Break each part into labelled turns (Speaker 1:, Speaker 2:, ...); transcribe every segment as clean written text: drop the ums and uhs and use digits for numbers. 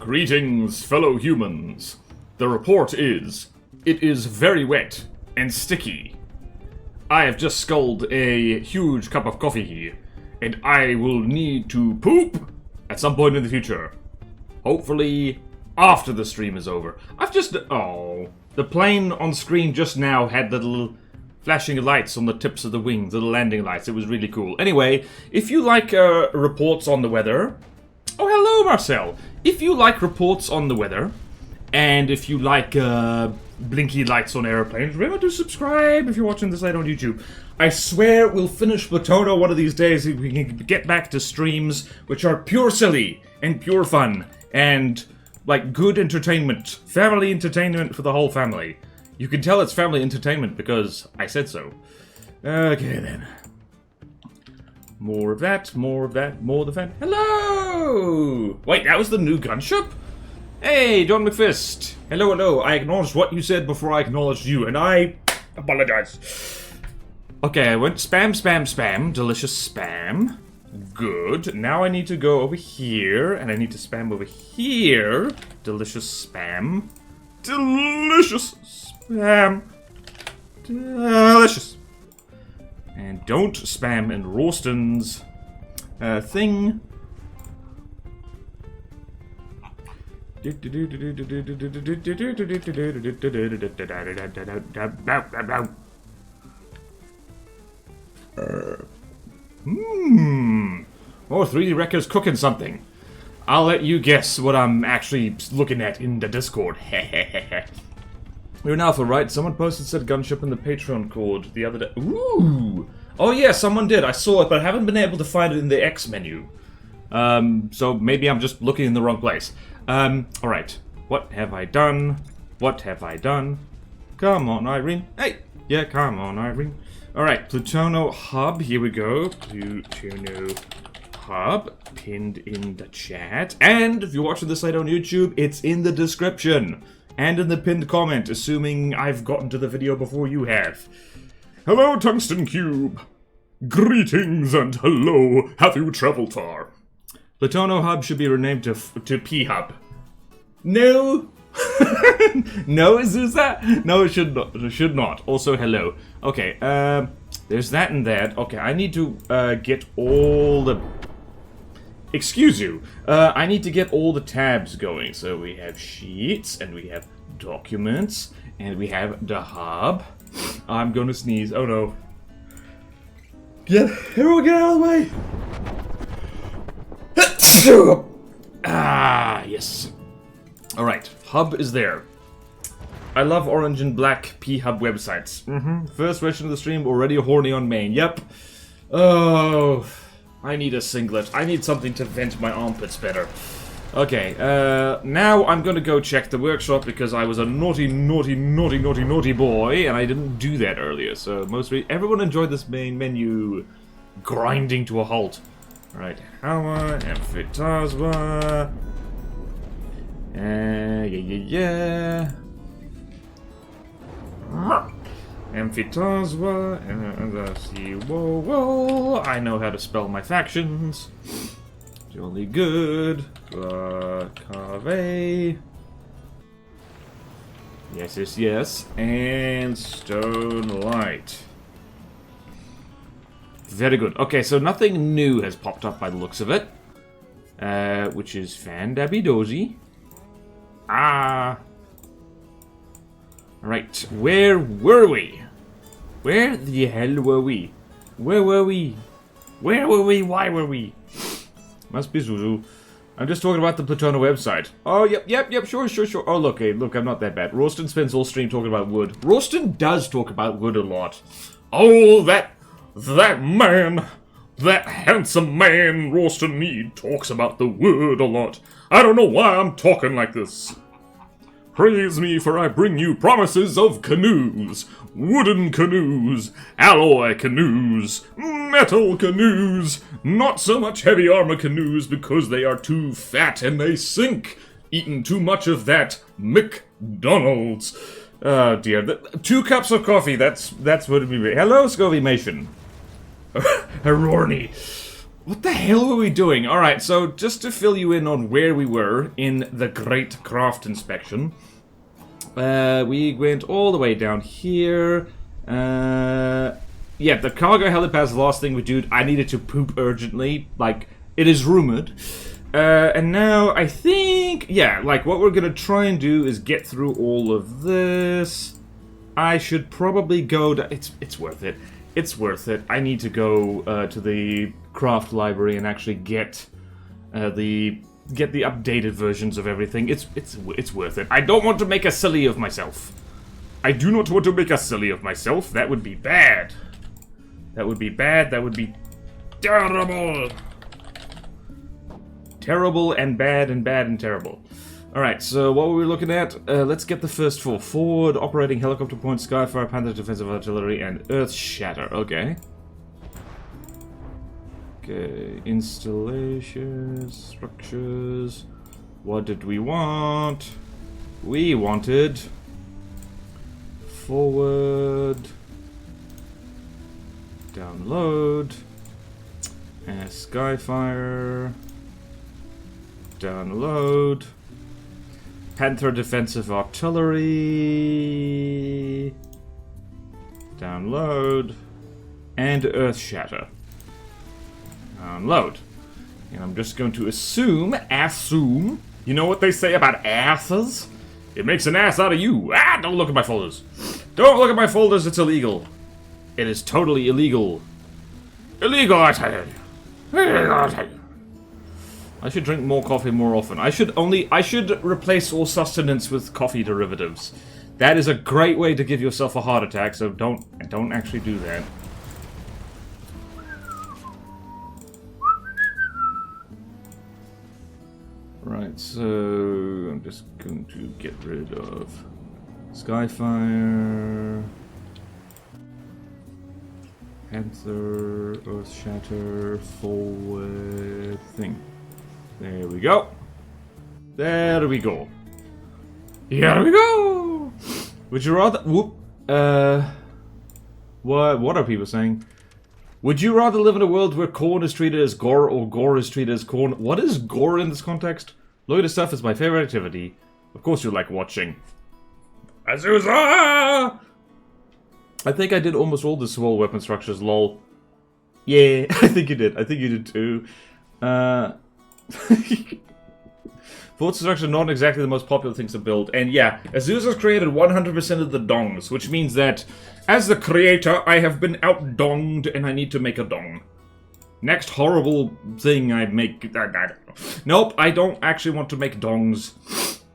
Speaker 1: Greetings, fellow humans. The report is, it is very wet and sticky. I have just sculled a huge cup of coffee, and I will need to poop at some point in the future. Hopefully, after the stream is over. The plane on screen just now had the little flashing lights on the tips of the wings, the landing lights. It was really cool. Anyway, if you like reports on the weather... Oh, hello, Marcel. If you like reports on the weather, and if you like blinky lights on airplanes, remember to subscribe if you're watching this light on YouTube. I swear we'll finish Platono one of these days if we can get back to streams which are pure silly and pure fun and like good entertainment. Family entertainment for the whole family. You can tell it's family entertainment because I said so. Okay then. More of that, more of that, more of that. Hello! Wait, that was the new gunship? Hey, John McFist. Hello, hello. I acknowledged what you said before I acknowledged you, and I apologize. Okay, I went spam, spam, spam. Delicious spam. Good. Now I need to go over here, and I need to spam over here. Delicious spam. Delicious spam. Delicious. And don't spam in Ralston's thing. Oh, 3D Record's cooking something. I'll let you guess what I'm actually looking at in the Discord. We're in Alpha, right? Someone posted said gunship in the Patreon code the other day. Ooh! Oh yeah, someone did. I saw it, but I haven't been able to find it in the X menu. So maybe I'm just looking in the wrong place. Alright. What have I done? What have I done? Come on, Irene. Hey! Yeah, come on, Irene. Alright, Plutono Hub. Here we go. Plutono Hub. Pinned in the chat. And if you're watching this later on YouTube, it's in the description. And in the pinned comment, assuming I've gotten to the video before you have. Hello, Tungsten Cube. Greetings and hello. Have you traveled far? Plutono Hub should be renamed to P-Hub. No. No, is that? No, it should not. It should not. Also, hello. Okay, there's that and that. Okay, I need to get all the... Excuse you. I need to get all the tabs going. So we have sheets, and we have documents, and we have the hub. I'm gonna sneeze. Oh no. Everyone get out of the way! Ah, yes. Alright, hub is there. I love orange and black P-Hub websites. First version of the stream, already horny on main. Yep. Oh... I need a singlet. I need something to vent my armpits better. Okay, now I'm gonna go check the workshop because I was a naughty, naughty, naughty, naughty, naughty boy, and I didn't do that earlier, so everyone enjoyed this main menu grinding to a halt. Alright, Hawa, Amphitazwa... yeah. Amphitazwa, and let's see, whoa, I know how to spell my factions. Jolly good, Cave. Yes, and Stone Light. Very good. Okay, so nothing new has popped up by the looks of it. Which is fan-dabby-dozy. Right, where were we? Where the hell were we? Where were we? Where were we? Why were we? Must be Zuzu. I'm just talking about the Plutono website. Oh, yep, sure. Oh, look, I'm not that bad. Ralston spends all stream talking about wood. Ralston does talk about wood a lot. Oh, that man, that handsome man, Ralston Mead, talks about the wood a lot. I don't know why I'm talking like this. Praise me, for I bring you promises of canoes, wooden canoes, alloy canoes, metal canoes, not so much heavy armor canoes because they are too fat and they sink, eating too much of that McDonald's. Oh dear, 2 cups of coffee, that's what it would be. Hello, Scovy Mation. Herorny. What the hell were we doing? Alright, so just to fill you in on where we were in the Great Craft Inspection. We went all the way down here. Yeah, the cargo helipad's the last thing we did. I needed to poop urgently. Like, it is rumored. And now, I think... Yeah, like, what we're gonna try and do is get through all of this. I should probably go to... It's worth it. It's worth it. I need to go to the craft library and actually get the updated versions of everything. It's worth it. I don't want to make a silly of myself. I do not want to make a silly of myself. That would be bad. That would be bad. That would be terrible. Terrible and bad and bad and terrible. Alright, so what were we looking at? Let's get the first four. Forward, operating helicopter point, Skyfire, Panther, defensive artillery, and Earth Shatter. Okay. Okay, installations, structures. What did we want? We wanted... Forward... Download... Skyfire... Download... Panther defensive artillery... Download... And Earth Shatter. Download. And I'm just going to assume... You know what they say about asses? It makes an ass out of you. Ah, don't look at my folders. Don't look at my folders, it's illegal. It is totally illegal. Illegal, I tell you. Illegal, I tell you. I should drink more coffee more often. I should replace all sustenance with coffee derivatives. That is a great way to give yourself a heart attack, so don't actually do that. Right, so I'm just going to get rid of Skyfire, Panther, Earth Shatter, forward thing. There we go. There we go. Here we go. Would you rather? Whoop. What are people saying? Would you rather live in a world where corn is treated as gore or gore is treated as corn? What is gore in this context? Look at stuff is my favorite activity. Of course you like watching. Azusa! I think I did almost all the small weapon structures, lol. Yeah, I think you did. I think you did too. Fort structure not exactly the most popular things to build. And yeah, Azusa's created 100% of the dongs, which means that as the creator, I have been out-donged and I need to make a dong. Next horrible thing I make... Nope, I don't actually want to make dongs.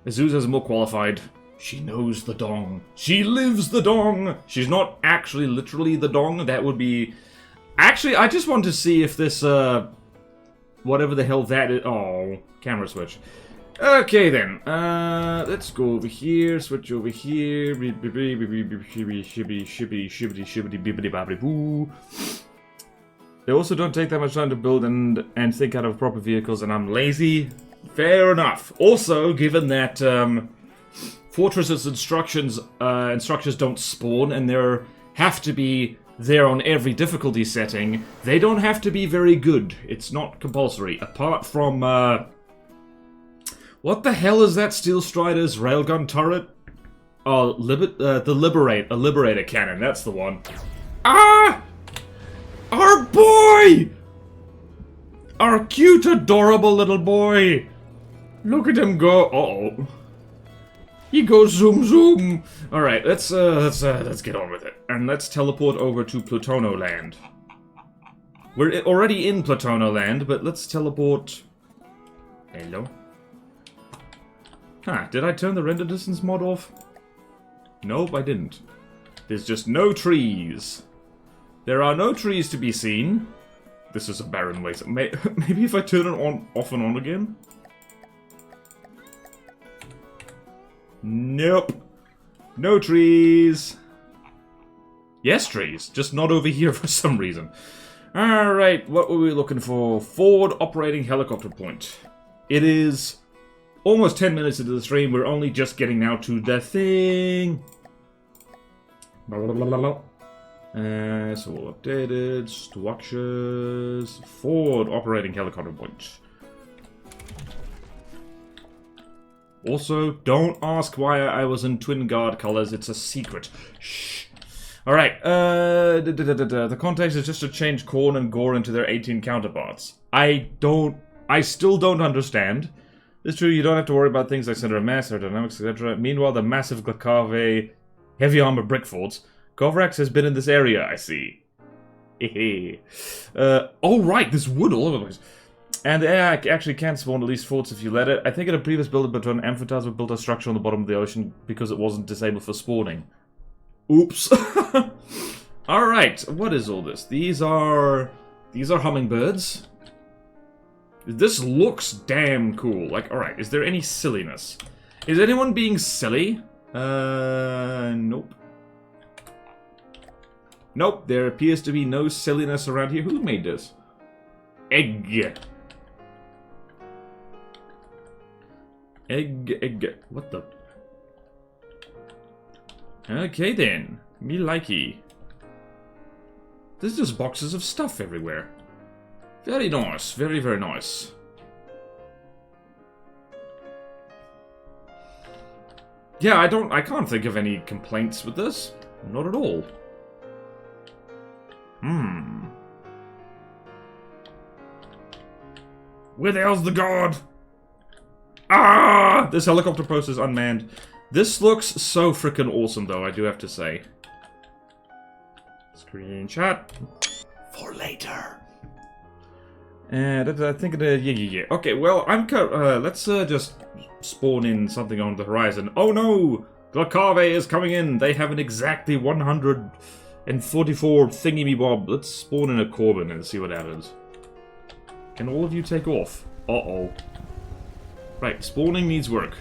Speaker 1: Azusa's more qualified. She knows the dong. She lives the dong. She's not actually literally the dong. That would be... Actually, I just want to see if this, whatever the hell that is... Oh, camera switch. Okay then, let's go over here, switch over here. They also don't take that much time to build and think out of proper vehicles, and I'm lazy. Fair enough. Also, given that Fortress's instructions don't spawn, and there have to be there on every difficulty setting, they don't have to be very good. It's not compulsory. Apart from, what the hell is that Steel Strider's railgun turret? Oh, the Liberator cannon, that's the one. Ah! Our boy! Our cute, adorable little boy! Look at him go. Uh-oh. He goes zoom zoom. Alright, let's get on with it. And let's teleport over to Plutono Land. We're already in Plutono Land, but let's teleport... Hello? Huh, did I turn the render distance mod off? Nope, I didn't. There's just no trees. There are no trees to be seen. This is a barren waste. Maybe if I turn it on, off and on again? Nope. No trees. Yes, trees. Just not over here for some reason. Alright, what were we looking for? Forward operating helicopter point. It is almost 10 minutes into the stream. We're only just getting now to the thing. So all updated. Structures. Forward operating helicopter point. Also, don't ask why I was in Twin Guard colors. It's a secret. Shh. Alright, the context is just to change Korn and Gore into their 18 counterparts. I still don't understand. It's true, you don't have to worry about things like center of mass, aerodynamics, etc. Meanwhile, the massive Glakave heavy armor brick forts. Kovrax has been in this area, I see. Hehe. Oh right, this wood all over the place. And the AI actually can spawn at least forts if you let it. I think in a previous build, Baton Amphitasma built a structure on the bottom of the ocean because it wasn't disabled for spawning. Oops. Alright, what is all this? These are hummingbirds. This looks damn cool. Like, alright, is there any silliness? Is anyone being silly? Nope. Nope, there appears to be no silliness around here. Who made this? Egg. Egg. What the? Okay then. Me likey. There's just boxes of stuff everywhere. Very nice. Very, very nice. Yeah, I can't think of any complaints with this. Not at all. Where the hell's the guard? Ah! This helicopter post is unmanned. This looks so freaking awesome, though, I do have to say. Screenshot. For later. And I think yeah. Okay, well, let's just spawn in something on the horizon. Oh no! Glakave is coming in. They have an exactly 144 thingy-me-bob. Let's spawn in a Corbin and see what happens. Can all of you take off? Uh-oh. Right, spawning needs work.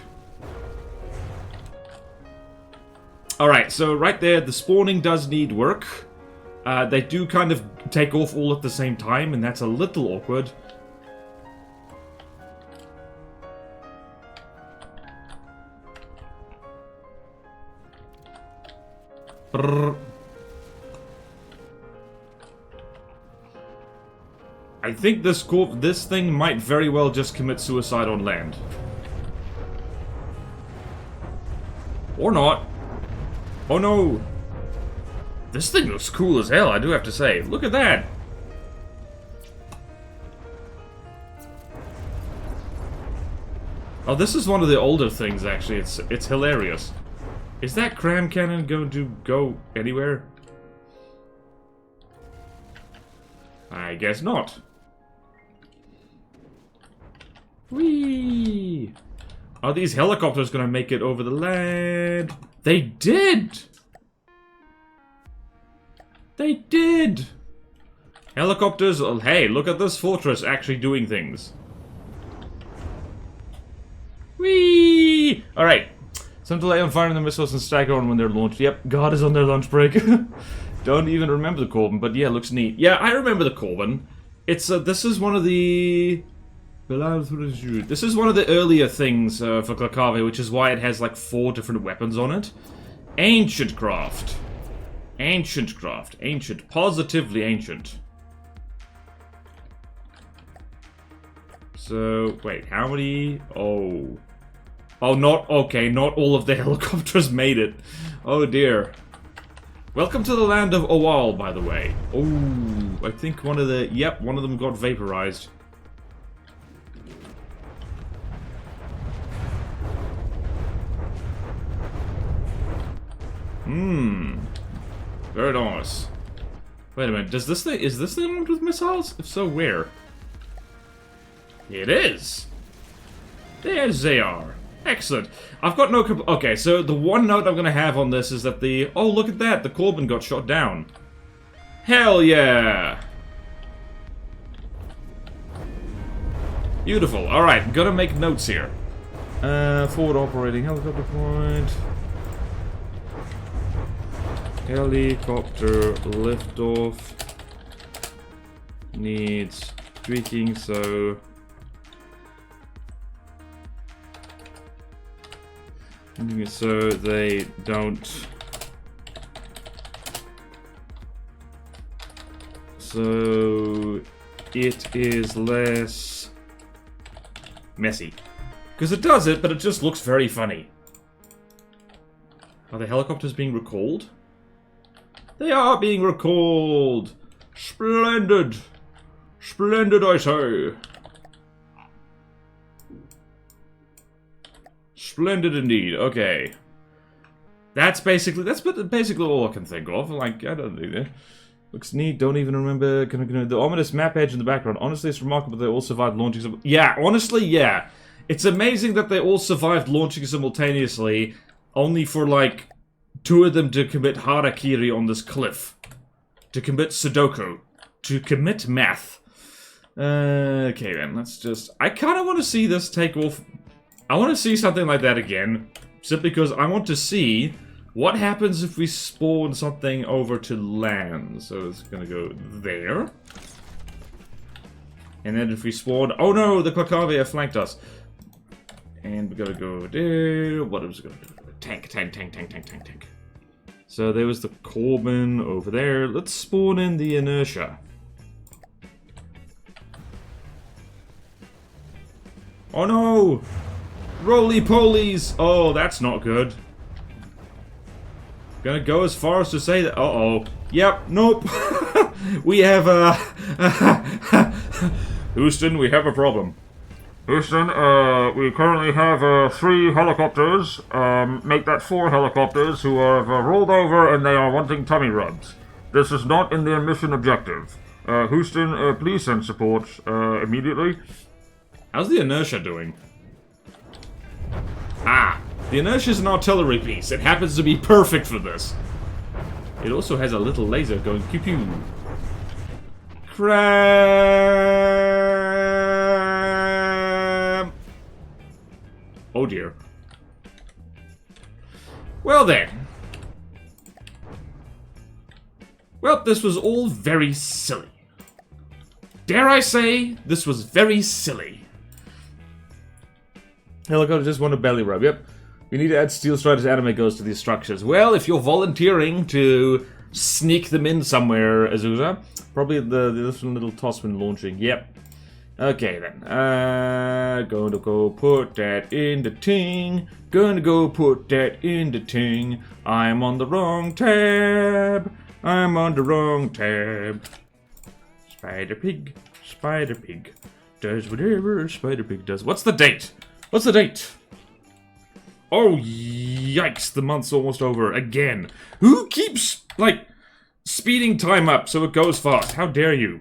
Speaker 1: Alright, so right there, the spawning does need work. They do kind of take off all at the same time, and that's a little awkward. Brrr. I think this thing might very well just commit suicide on land. Or not. Oh no! This thing looks cool as hell, I do have to say. Look at that! Oh, this is one of the older things, actually. It's hilarious. Is that cram cannon going to go anywhere? I guess not. Whee! Are these helicopters gonna make it over the land? They did! They did! Helicopters, oh, hey, look at this fortress actually doing things. Whee! Alright. Some delay on firing the missiles and stagger on when they're launched. Yep, God is on their lunch break. Don't even remember the Corbin, but yeah, looks neat. Yeah, I remember the Corbin. It's, this is one of the... This is one of the earlier things for Glakave, which is why it has like 4 different weapons on it. Ancient craft. Ancient craft. Ancient. Positively ancient. So, wait, how many? Oh. Oh, not, okay, not all of the helicopters made it. Oh dear. Welcome to the land of Owal, by the way. Oh, I think one of the, yep, one of them got vaporized. Very nice. Wait a minute, is this thing armed with missiles? If so, where? It is! There they are. Excellent. I've got no... Okay, so the one note I'm gonna have on this is that the... Oh, look at that! The Corbin got shot down. Hell yeah! Beautiful. Alright, gotta make notes here. Forward operating helicopter point. Helicopter liftoff needs tweaking, so they don't so it is less messy. Because it does it, but it just looks very funny. Are the helicopters being recalled? They are being recalled! Splendid! Splendid, I say! Splendid indeed. Okay. That's basically all I can think of. Like, I don't know. Looks neat. Don't even remember. The ominous map edge in the background. Honestly, it's remarkable they all survived launching. Yeah, honestly, yeah. It's amazing that they all survived launching simultaneously, only for like 2 of them to commit harakiri on this cliff, to commit Sudoku, to commit math. Okay, then let's just. I kind of want to see this take off. I want to see something like that again, simply because I want to see what happens if we spawn something over to land. So it's gonna go there. And then if we spawn... Oh no, the Kwakave have flanked us. And we gotta go there. What was it gonna do? Tank. So there was the Corbin over there. Let's spawn in the Inertia. Oh no! Roly-polies! Oh, that's not good. Gonna go as far as to say that... Uh-oh. Yep, nope. We have Houston, we have a problem. Houston, we currently have 3 helicopters. Make that 4 helicopters who have rolled over and they are wanting tummy rubs. This is not in their mission objective. Houston, please send support immediately. How's the Inertia doing? Ah, the Inertia is an artillery piece. It happens to be perfect for this. It also has a little laser going pew-pew. Cram! Oh dear. Well then. Well, this was all very silly. Dare I say, this was very silly. Helicopter just want a belly rub, yep. We need to add steel striders anime goes to these structures. Well, if you're volunteering to sneak them in somewhere, Azusa, probably this little Tossman launching, yep. Okay then, going to go put that in the ting. Gonna go put that in the ting. I'm on the wrong tab. I'm on the wrong tab. Spider Pig does whatever a Spider Pig does. What's the date? What's the date? Oh, yikes, the month's almost over again. Who keeps, like, speeding time up so it goes fast? How dare you?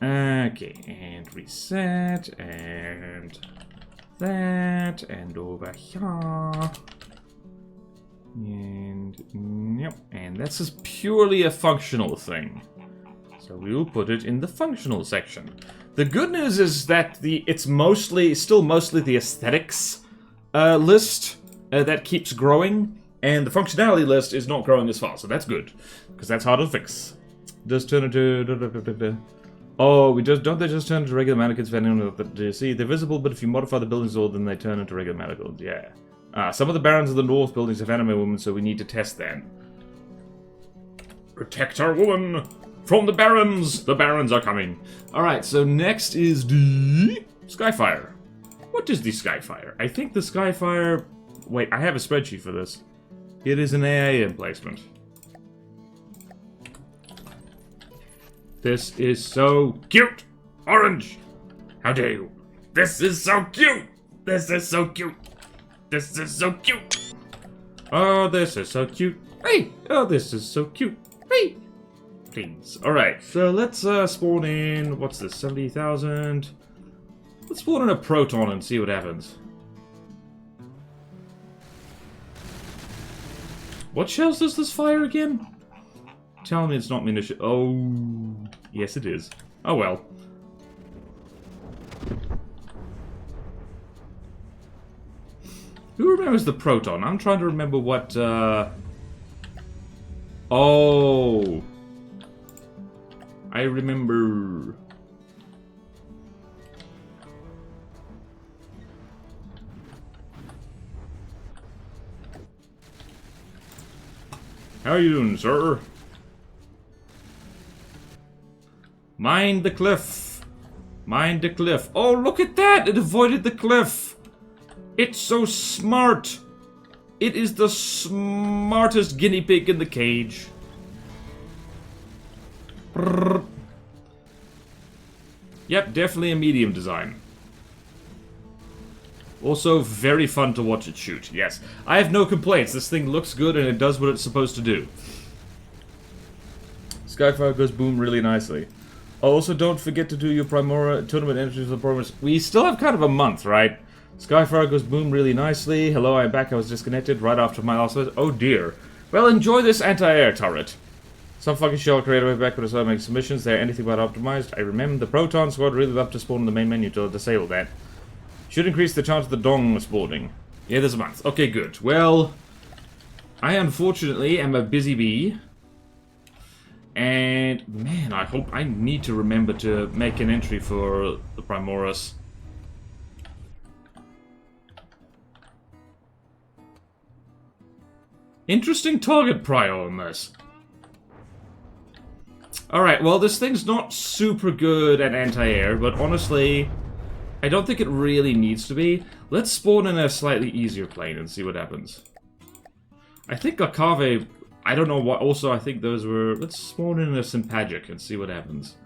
Speaker 1: Okay, and reset, and that, and over here. And, yep, and that's just purely a functional thing. So we will put it in the functional section. The good news is that it's still mostly the aesthetics list that keeps growing, and the functionality list is not growing as fast, so that's good, because that's hard to fix. Just turn into... Oh, don't they just turn into regular mannequins depending on the see? They're visible, but if you modify the buildings all, then they turn into regular mannequins, yeah. Some of the barons of the north buildings have anime women, so we need to test them. Protect our woman! From the barons! The barons are coming. Alright, so next is the Skyfire. What is the Skyfire? I think the Skyfire... Wait, I have a spreadsheet for this. It is an AA emplacement. This is so cute! Orange! How dare you? This is so cute! This is so cute! This is so cute! Oh, this is so cute. Hey! Oh, this is so cute. Hey! Please. Alright, so let's spawn in, what's this, 70,000? Let's spawn in a Proton and see what happens. What shells does this fire again? Tell me it's not munition. Oh, yes it is. Oh well. Who remembers the Proton? I'm trying to remember what, Oh... I remember. How are you doing, sir? Mind the cliff. Mind the cliff. Oh, look at that! It avoided the cliff. It's so smart. It is the smartest guinea pig in the cage. Brrr. Yep, definitely a medium design. Also, very fun to watch it shoot. Yes, I have no complaints. This thing looks good and it does what it's supposed to do. Skyfire goes boom really nicely. Also, don't forget to do your Primora tournament entries for Primora. We still have kind of a month, right? Skyfire goes boom really nicely. Hello, I'm back. I was disconnected right after my last visit. Oh dear. Well, enjoy this anti-air turret. Some fucking shell creator way back, but as well making submissions. They're anything but optimized. I remember the Proton Squad really love to spawn in the main menu to disable that. Should increase the chance of the dong spawning. Yeah, there's a month. Okay, good. Well, I unfortunately am a busy bee. And, man, I hope I need to remember to make an entry for the Primoris. Interesting target prio on this. Alright, well, this thing's not super good at anti-air, but honestly, I don't think it really needs to be. Let's spawn in a slightly easier plane and see what happens. I think Akave... I don't know what. Also, I think those were. Let's spawn in a Sympagic and see what happens.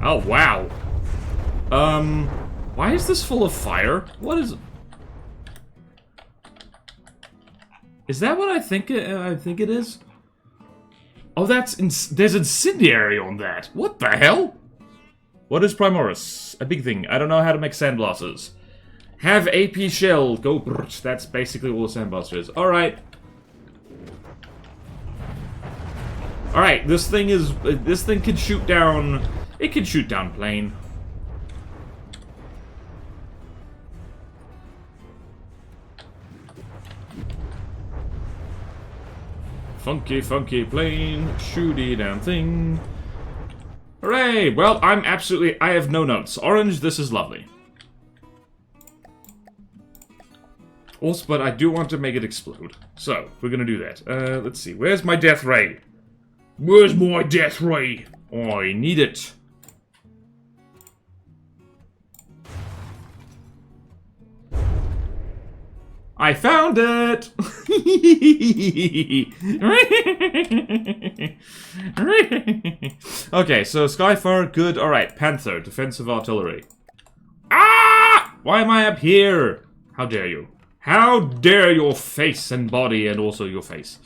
Speaker 1: Oh wow. Why is this full of fire? What is? Is that what I think it is? Oh, there's incendiary on that. What the hell? What is Primoris? A big thing. I don't know how to make sandblasters. Have AP shell. Go. That's basically all a sandblaster is. All right. All right. This thing can shoot down. It can shoot down plane. Funky, funky plane, shooty damn thing. Hooray! Well, I have no notes. Orange, this is lovely. Also, but I do want to make it explode. So, we're gonna do that. Let's see. Where's my death ray? Where's my death ray? Oh, I need it. I found it! Okay, so Skyfire, good. Alright, Panther, defensive artillery. Ah! Why am I up here? How dare you? How dare your face and body and also your face.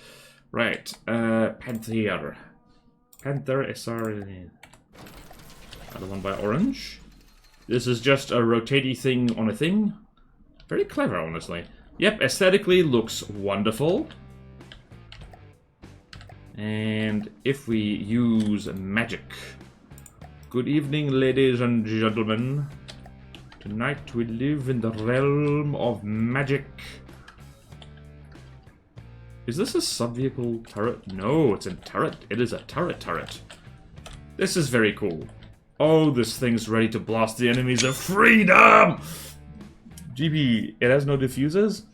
Speaker 1: Right, Panther. Panther SR. Another one by Orange. This is just a rotatey thing on a thing. Very clever, honestly. Yep, aesthetically looks wonderful. And if we use magic. Good evening, ladies and gentlemen. Tonight we live in the realm of magic. Is this a sub-vehicle turret? No, it's a turret. It is a turret. This is very cool. Oh, this thing's ready to blast the enemies of freedom! GB, it has no diffusers?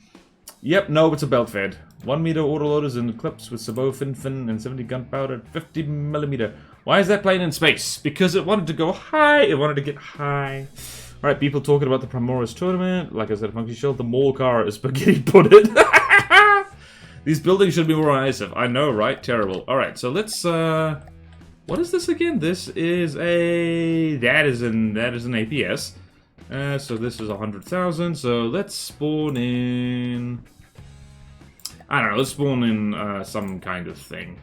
Speaker 1: Yep, no, it's a belt fed. 1 meter autoloaders and clips with Sabot fin and 70 gunpowder, 50mm. Why is that plane in space? Because it wanted to go high. It wanted to get high. Alright, people talking about the Primoris tournament. Like I said, Funky Shell, the mall car is spaghetti pudding. These buildings should be more cohesive. I know, right? Terrible. Alright, so let's, what is this again? This is a... That is an APS. So this is 100,000, so let's spawn in... I don't know, let's spawn in some kind of thing.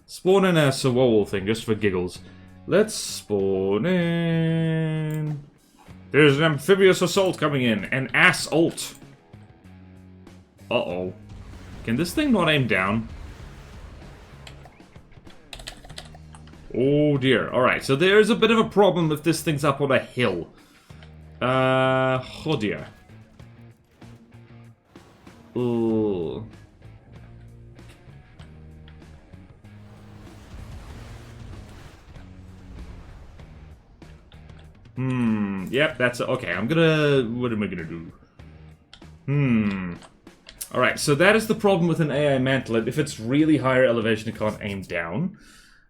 Speaker 1: Spawn in a Sawol thing, just for giggles. Let's spawn in... There's an amphibious assault coming in, an ass-ult. Uh-oh. Can this thing not aim down? Oh dear, alright, so there's a bit of a problem if this thing's up on a hill. Oh dear. Ooh. Yep, that's... Okay, I'm gonna... What am I gonna do? Alright, so that is the problem with an AI mantlet. If it's really higher elevation, it can't aim down.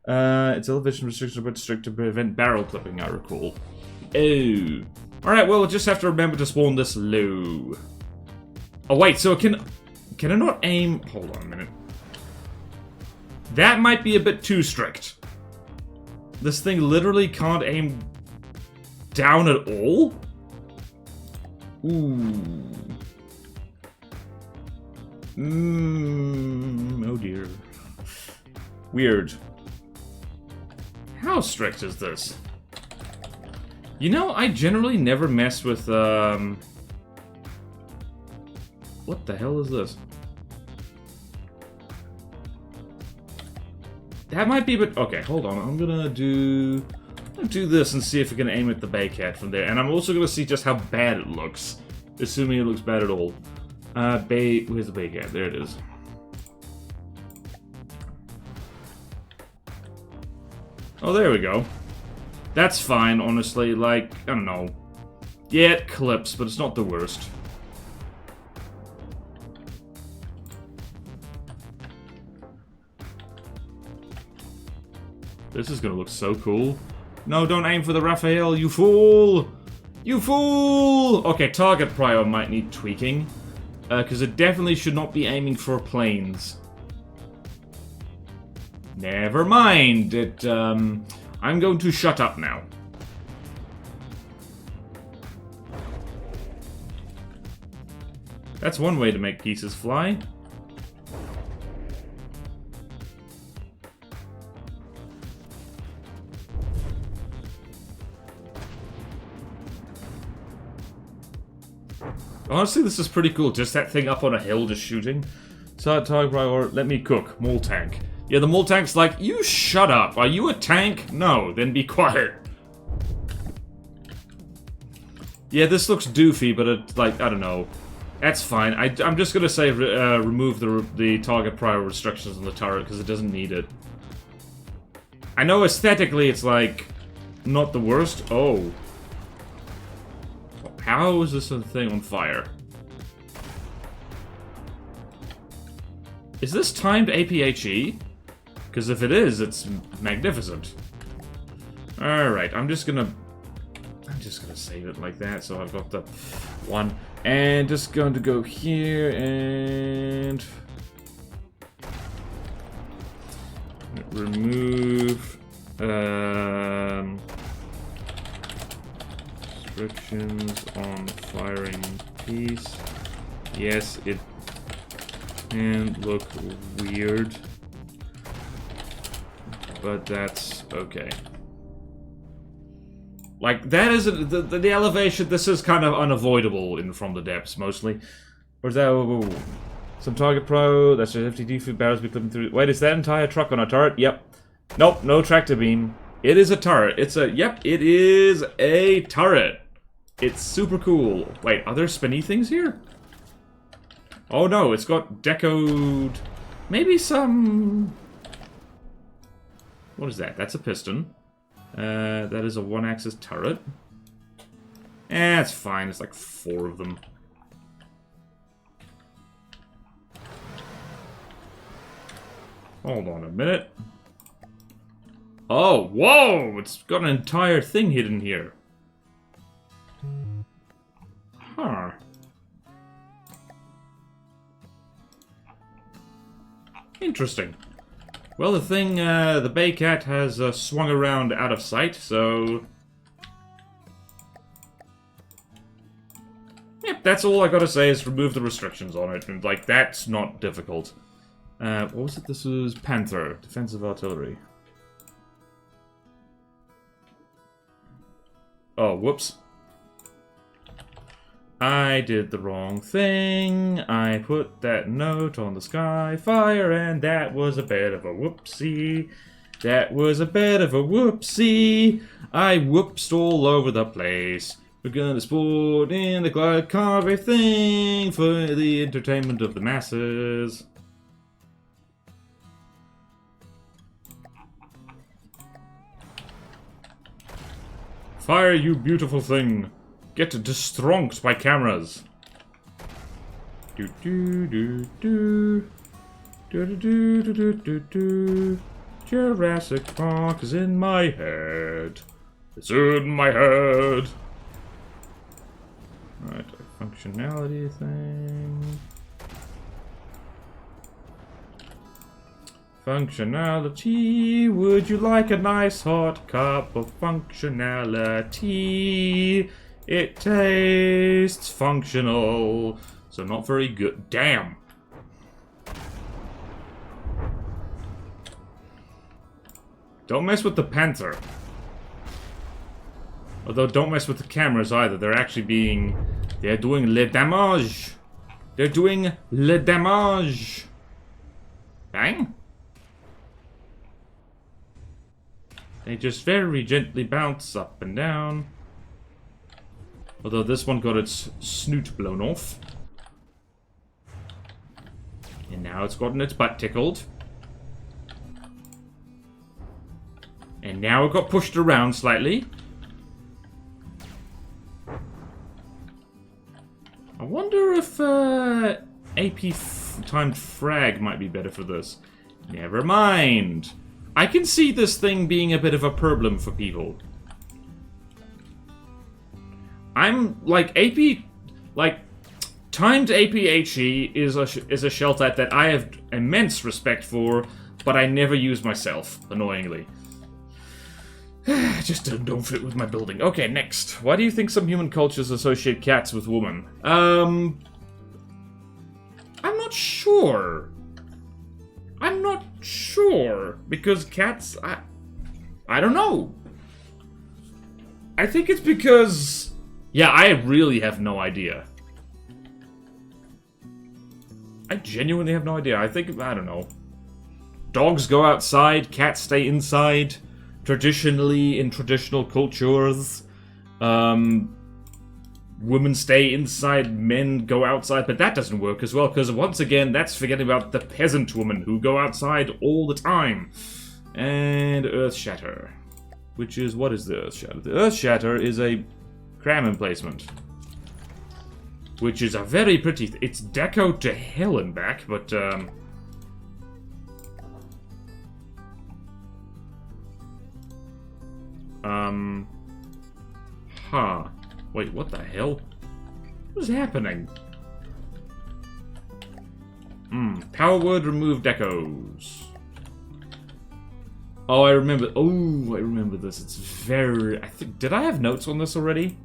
Speaker 1: Its elevation restrictions are a bit strict to prevent barrel clipping, I recall. Oh. Alright, well, we'll just have to remember to spawn this low. Oh, wait, so it can... Can I not aim... Hold on a minute. That might be a bit too strict. This thing literally can't aim down at all? Ooh. Oh dear. Weird. How strict is this? You know, I generally never mess with, What the hell is this? That might be a bit... Okay, hold on. I'm gonna do this and see if we can aim at the Bay Cat from there. And I'm also gonna see just how bad it looks. Assuming it looks bad at all. Where's the Bay Cat? There it is. Oh, there we go. That's fine, honestly. Like, I don't know. Yeah, it clips, but it's not the worst. This is gonna look so cool. No, don't aim for the Raphael, you fool! You fool! Okay, target prio might need tweaking. Because it definitely should not be aiming for planes. Never mind. I'm going to shut up now. That's one way to make pieces fly. Honestly, this is pretty cool. Just that thing up on a hill just shooting. So, target or let me cook. Mole tank. Yeah, the mole tank's like, you shut up. Are you a tank? No, then be quiet. Yeah, this looks doofy, but it's like, I don't know. That's fine. I'm just gonna say remove the target prior restrictions on the turret because it doesn't need it. I know aesthetically it's like not the worst. Oh. How is this thing on fire? Is this timed APHE? Because if it is, it's magnificent. Alright, I'm just gonna save it like that, so I've got the one. And just going to go here and remove restrictions on firing piece. Yes, it can look weird, but that's okay. Like, that isn't... The elevation, this is kind of unavoidable from the depths, mostly. Where's that? Oh, some target pro, that's just FTD food barrels be clipping through... Wait, is that entire truck on a turret? Yep. Nope, no tractor beam. It is a turret. It's a... Yep, it is a turret. It's super cool. Wait, are there spinny things here? Oh no, it's got decoed... Maybe some... What is that? That's a piston. That is a one-axis turret. It's fine. It's like 4 of them. Hold on a minute. Oh, whoa! It's got an entire thing hidden here. Huh. Interesting. Well, the thing, the Bay Cat has swung around out of sight, so... Yep, that's all I gotta say is remove the restrictions on it. And, like, that's not difficult. What was it? This was Panther, defensive artillery. Oh, whoops. I did the wrong thing. I put that note on the Skyfire, and that was a bit of a whoopsie. That was a bit of a whoopsie. I whoopsed all over the place. We're gonna sport in the glide carve thing for the entertainment of the masses. Fire, you beautiful thing. Get destronked by cameras. Do do do do. Do do do do do do. Jurassic Park is in my head. It's in my head. Alright, a functionality thing. Functionality. Would you like a nice hot cup of functionality? It tastes functional. So not very good. Damn. Don't mess with the panther. Although don't mess with the cameras either. They're actually being... They're doing le damage. They're doing le damage. Bang. They just very gently bounce up and down. Although this one got its snoot blown off. And now it's gotten its butt tickled. And now it got pushed around slightly. I wonder if AP timed frag might be better for this. Never mind. I can see this thing being a bit of a problem for people. I'm like AP, like timed APHE is a shell type that I have immense respect for, but I never use myself, annoyingly. Just don't fit with my building. Okay, next. Why do you think some human cultures associate cats with women? I'm not sure. I'm not sure. Because cats... I don't know. I think it's because... Yeah, I really have no idea. I genuinely have no idea. I think... I don't know. Dogs go outside, cats stay inside. Traditionally, in traditional cultures, women stay inside, men go outside, but that doesn't work as well, because once again, that's forgetting about the peasant women who go outside all the time. And Earth Shatter. Which is, what is the Earth Shatter? The Earth Shatter is a cram emplacement. Which is a very pretty, it's deco to hell and back, but, huh. Wait, what the hell? What is happening? Power word remove decos. Oh, I remember. Oh, I remember this. It's very... I think... Did I have notes on this already?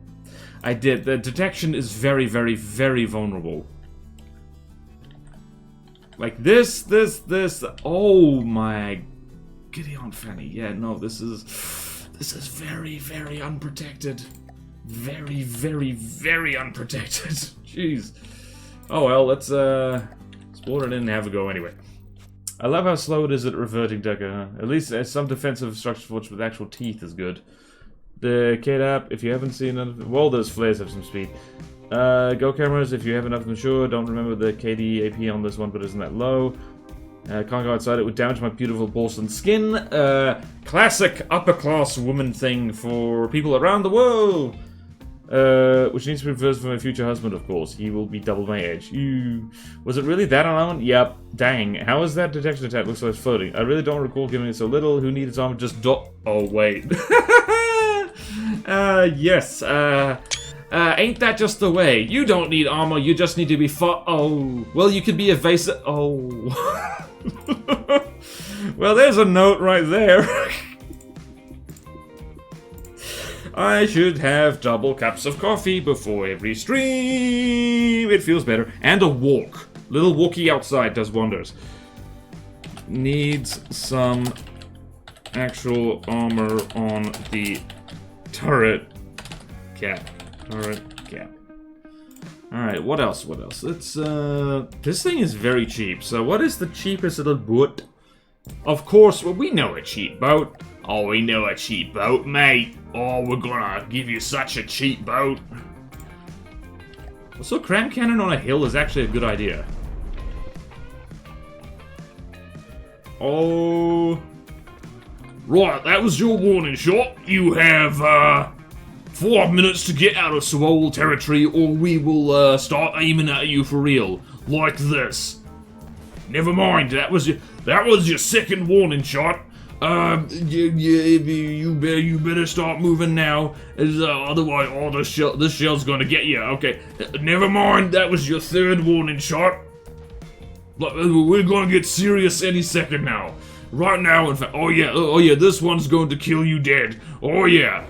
Speaker 1: I did. The detection is very, very, very vulnerable. Like this. Oh my... Gideon Fanny. Yeah, no, this is very, very unprotected. Very, very, very unprotected. Jeez. Oh well, let's explore it in and have a go anyway. I love how slow it is at reverting deco. At least some defensive structure forge with actual teeth is good. The K-Dap, if you haven't seen it, well, those flares have some speed. Go cameras, if you have enough of them, sure. Don't remember the KD AP on this one, but isn't that low. Can't go outside, it would damage my beautiful porcelain skin. Classic upper-class woman thing for people around the world. Which needs to be reversed for my future husband, of course. He will be double my age. Was it really that alarming? Yep. Dang. How is that detection attack? Looks like it's floating. I really don't recall giving it so little. Who needed armor? Just oh, wait. Yes. Ain't that just the way? You don't need armor, you just need to be oh. Well, you could be evasive. Oh. Well, there's a note right there. I should have double cups of coffee before every stream. It feels better. And a walk. Little walkie outside does wonders. Needs some actual armor on the turret cap. Turret cap. Alright, what else? What else? Let's, this thing is very cheap. So what is the cheapest little boat? Of course, well, we know a cheap boat. Oh, we know a cheap boat, mate. Oh, we're gonna give you such a cheap boat. Also, cram cannon on a hill is actually a good idea. Oh. Right, that was your warning shot. You have, 4 minutes to get out of Swole territory, or we will start aiming at you for real, like this. Never mind, that was your second warning shot. You better start moving now, as otherwise all this shell's gonna get you. Okay, never mind, that was your third warning shot. We're gonna get serious any second now. Right now, in fact. Oh yeah, this one's going to kill you dead. Oh yeah.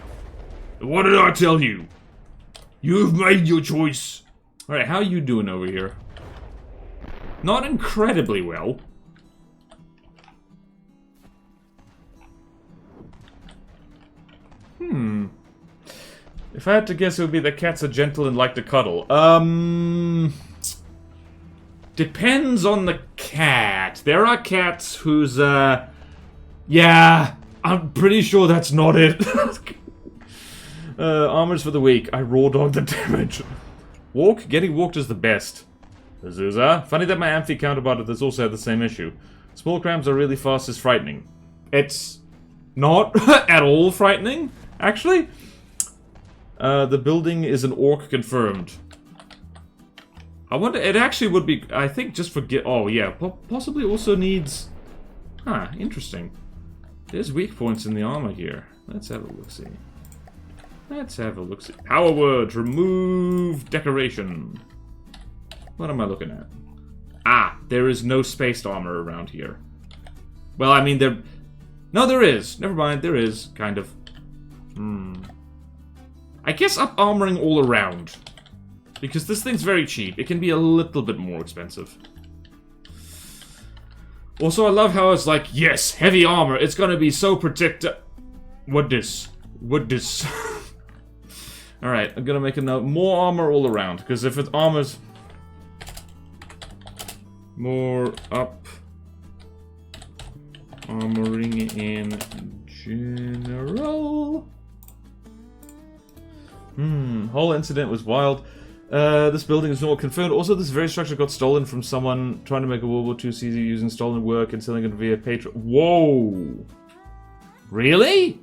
Speaker 1: What did I tell you? You've made your choice. Alright, how you doing over here? Not incredibly well. If I had to guess, it would be that cats are gentle and like to cuddle. Depends on the cat. There are cats whose, yeah, I'm pretty sure that's not it. Armors for the weak. I raw dog the damage. Walk? Getting walked is the best. Azusa. Funny that my amphi counterpart has also had the same issue. Small crabs are really fast is frightening. It's not at all frightening, actually. The building is an orc confirmed. I wonder, it actually would be, I think just for oh yeah, possibly also needs, interesting. There's weak points in the armor here. Let's have a look-see. Let's have a look-see. Power word, remove decoration. What am I looking at? Ah, there is no spaced armor around here. Well, I mean, no, there is. Never mind, there is, kind of. I guess up armoring all around. Because this thing's very cheap. It can be a little bit more expensive. Also, I love how it's like, yes, heavy armor. It's gonna be so protected. What this? Alright, I'm gonna make a note. More armor all around. Because if it armors... more up. Armoring in general. Whole incident was wild. This building is not confirmed. Also, this very structure got stolen from someone trying to make a World War II CZ using stolen work and selling it via Patreon. Whoa! Really?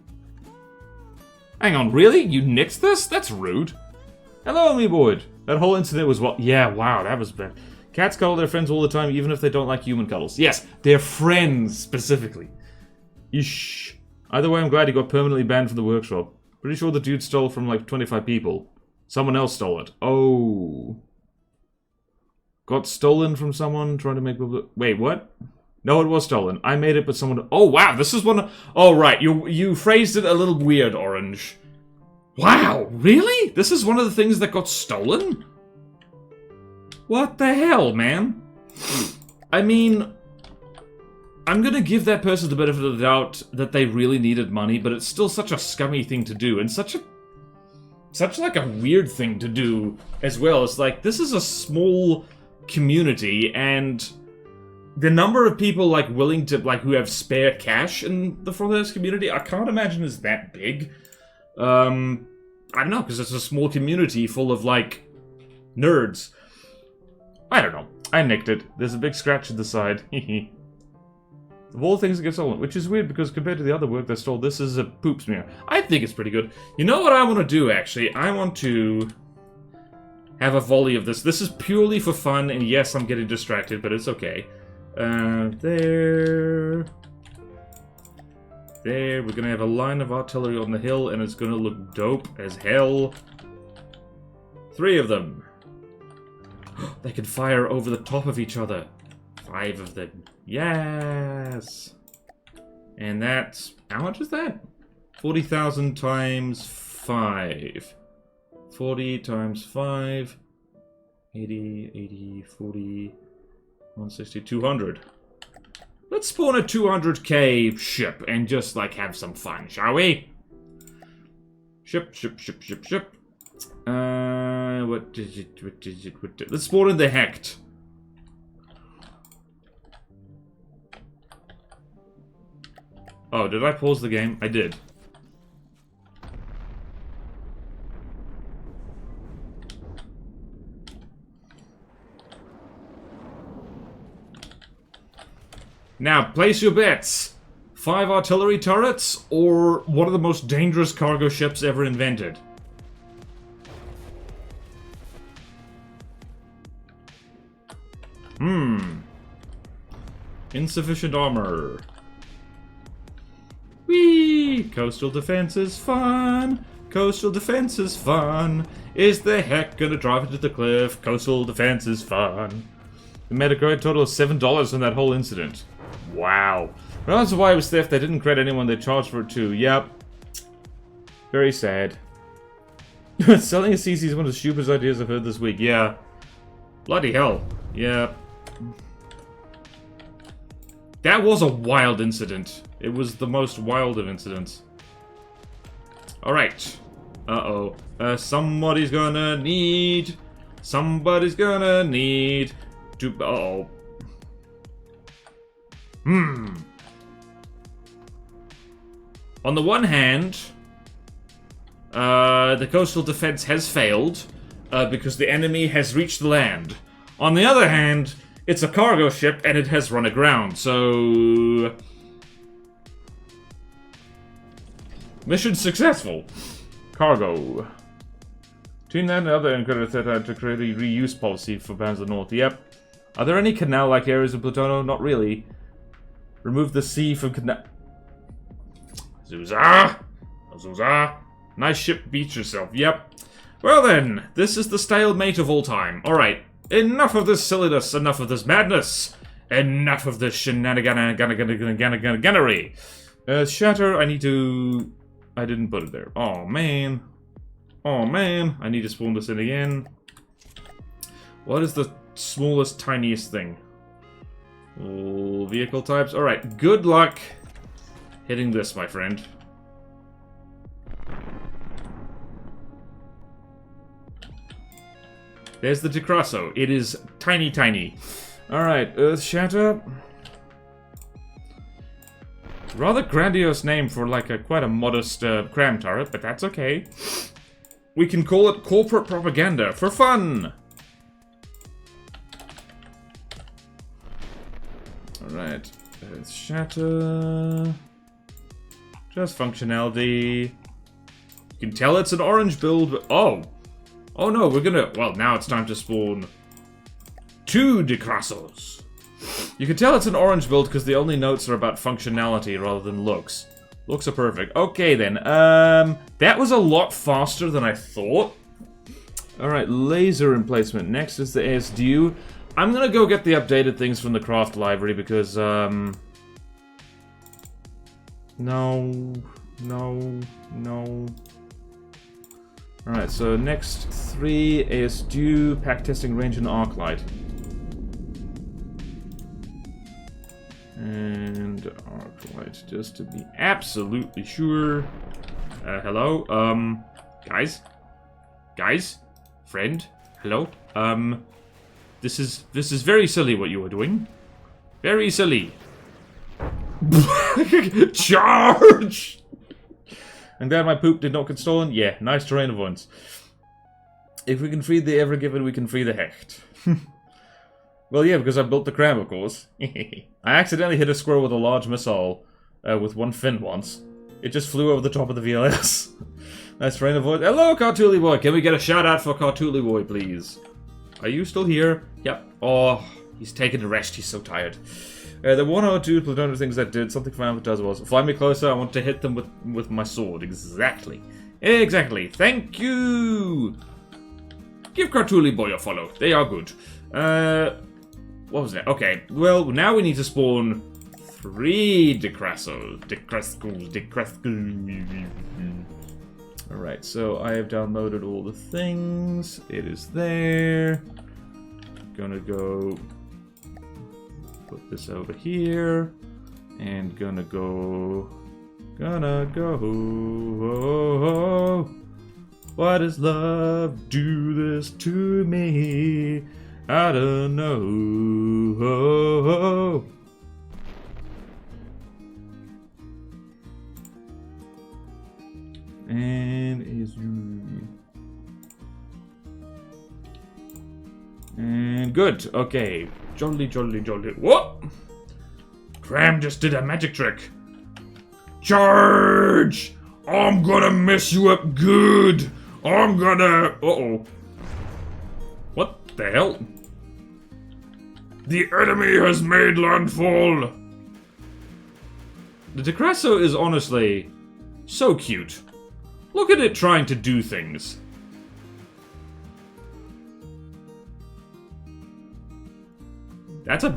Speaker 1: Hang on, really? You nixed this? That's rude. Hello, me boy. That whole incident was what? Yeah, wow, that was bad. Cats cuddle their friends all the time, even if they don't like human cuddles. Yes, their friends, specifically. Yeesh. Either way, I'm glad he got permanently banned from the workshop. Pretty sure the dude stole from like 25 people. Someone else stole it. Oh. Got stolen from someone trying to make... Wait, what? No, it was stolen. I made it, but someone... Oh, wow, this is one of... Oh, right, you phrased it a little weird, Orange. Wow, really? This is one of the things that got stolen? What the hell, man? I mean... I'm gonna give that person the benefit of the doubt that they really needed money, but it's still such a scummy thing to do, and such like a weird thing to do as well. It's like, this is a small community, and the number of people, like, willing to, like, who have spare cash in the Frother's community, I can't imagine is that big. I don't know, because it's a small community full of, like, nerds. I don't know. I nicked it. There's a big scratch at the side. Of all things that get stolen, which is weird because compared to the other work they stole, this is a poop smear. I think it's pretty good. You know what I want to do, actually? I want to have a volley of this. This is purely for fun, and yes, I'm getting distracted, but it's okay. There. We're gonna have a line of artillery on the hill, and it's gonna look dope as hell. 3 of them. They can fire over the top of each other. 5 of them. Yes! And that's... How much is that? 40,000 times 5. 40 times 5. 80, 40... 160, 200. Let's spawn a 200k ship and just, like, have some fun, shall we? Ship. What is it? Let's spawn in the Hecht. Oh, did I pause the game? I did. Now, place your bets. 5 artillery turrets, or one of the most dangerous cargo ships ever invented. Insufficient armor. Whee! Coastal defense is fun. Coastal defense is fun. Is the heck gonna drive into the cliff? Coastal defense is fun. We made a grand total of $7 from that whole incident. Wow. Regardless of why it was theft, they didn't credit anyone they charged for it too. Yep. Very sad. Selling a CC is one of the stupidest ideas I've heard this week. Yeah. Bloody hell. Yeah. That was a wild incident. It was the most wild of incidents. Alright. Uh-oh. Somebody's gonna need to... Uh-oh. On the one hand, the coastal defense has failed, because the enemy has reached the land. On the other hand, it's a cargo ship and it has run aground, so... Mission successful. Cargo. Between that and other encouraged to create a reuse policy for Bands of the North. Yep. Are there any canal-like areas in Plutono? Not really. Remove the sea from canal... Zuza! Zuza! Nice ship, beat yourself. Yep. Well then, this is the stalemate of all time. Alright. Enough of this silliness, enough of this madness. Enough of this shenaniganery. Shatter, I need to... I didn't put it there. Oh man. Oh man. I need to spawn this in again. What is the smallest, tiniest thing? Oh, vehicle types. Alright, good luck hitting this, my friend. There's the Decrasso. It is tiny, tiny. Alright, Earth Shatter. Rather grandiose name for like quite a modest cram turret, but that's okay. We can call it corporate propaganda for fun. Alright, Earth Shatter. Just functionality. You can tell it's an orange build, but oh! Oh no, we're gonna... Well, now it's time to spawn 2 Decrassos. You can tell it's an orange build because the only notes are about functionality rather than looks. Looks are perfect. Okay then, that was a lot faster than I thought. Alright, laser emplacement. Next is the ASDU. I'm gonna go get the updated things from the craft library because, No. Alright, so next 3, ASDU, pack testing range and arc light. And arc light, just to be absolutely sure. Hello? Guys? Guys? Friend? Hello? This is very silly what you are doing. Very silly. Charge! I'm glad my poop did not get stolen. Yeah, nice terrain avoidance. If we can free the Ever-Given, we can free the Hecht. Well, yeah, because I built the cram, of course. I accidentally hit a squirrel with a large missile with one fin once. It just flew over the top of the VLS. Nice terrain avoidance. Hello, Cartooli Boy. Can we get a shout out for Cartooli Boy, please? Are you still here? Yep. Oh, he's taking a rest. He's so tired. The 1 or 2 plutonium things I did, something Final does was fly me closer. I want to hit them with my sword. Exactly. Exactly. Thank you. Give Cartooli Boy a follow. They are good. What was that? Okay. Well, now we need to spawn 3 Decrassos. Alright, so I have downloaded all the things. It is there. Gonna go... put this over here, and gonna go, why does love do this to me? I don't know. And is and good. Okay. Jolly. What? Cram just did a magic trick. Charge! I'm gonna mess you up good. I'm gonna... Uh-oh. What the hell? The enemy has made landfall! The Decresso is honestly so cute. Look at it trying to do things. That's a...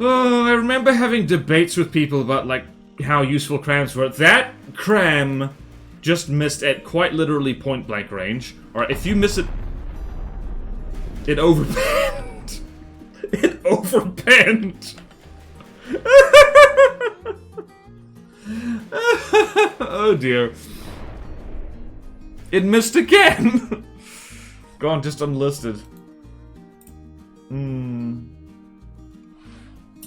Speaker 1: Oh, I remember having debates with people about, like, how useful crams were. That cram just missed at quite literally point-blank range. Or if you miss it... It overpanned. It overpanned. Oh dear. It missed again. Gone, just unlisted.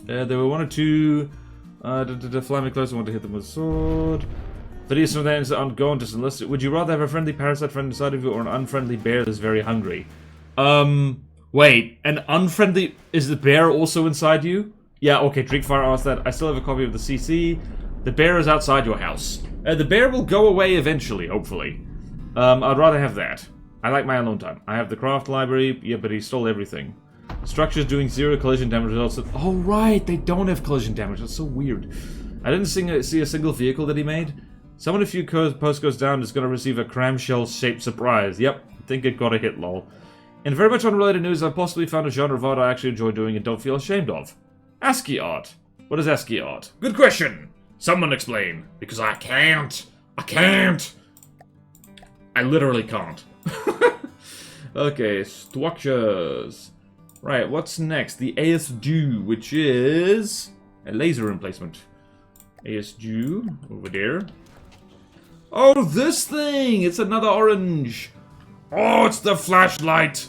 Speaker 1: There were one or two. Fly me close, I want to hit them with a sword. But some of them aren't gone, just enlisted. Would you rather have a friendly parasite friend inside of you or an unfriendly bear that's very hungry? Wait, an unfriendly... Is the bear also inside you? Yeah, okay, Drinkfire asked that. I still have a copy of the CC. The bear is outside your house. The bear will go away eventually, hopefully. I'd rather have that. I like my alone time. I have the craft library. Yeah, but he stole everything. Structures doing 0 collision damage results. Oh, right, they don't have collision damage. That's so weird. I didn't see a single vehicle that he made. Someone, if your post goes down, is going to receive a cramshell-shaped surprise. Yep, I think it got a hit, lol. In very much unrelated news, I've possibly found a genre of art I actually enjoy doing and don't feel ashamed of. ASCII art. What is ASCII art? Good question. Someone explain. Because I can't. I can't. I literally can't. Okay, structures. Right, what's next? The ASDU, which is a laser emplacement. ASDU, over there. Oh, this thing! It's another orange. Oh, it's the flashlight.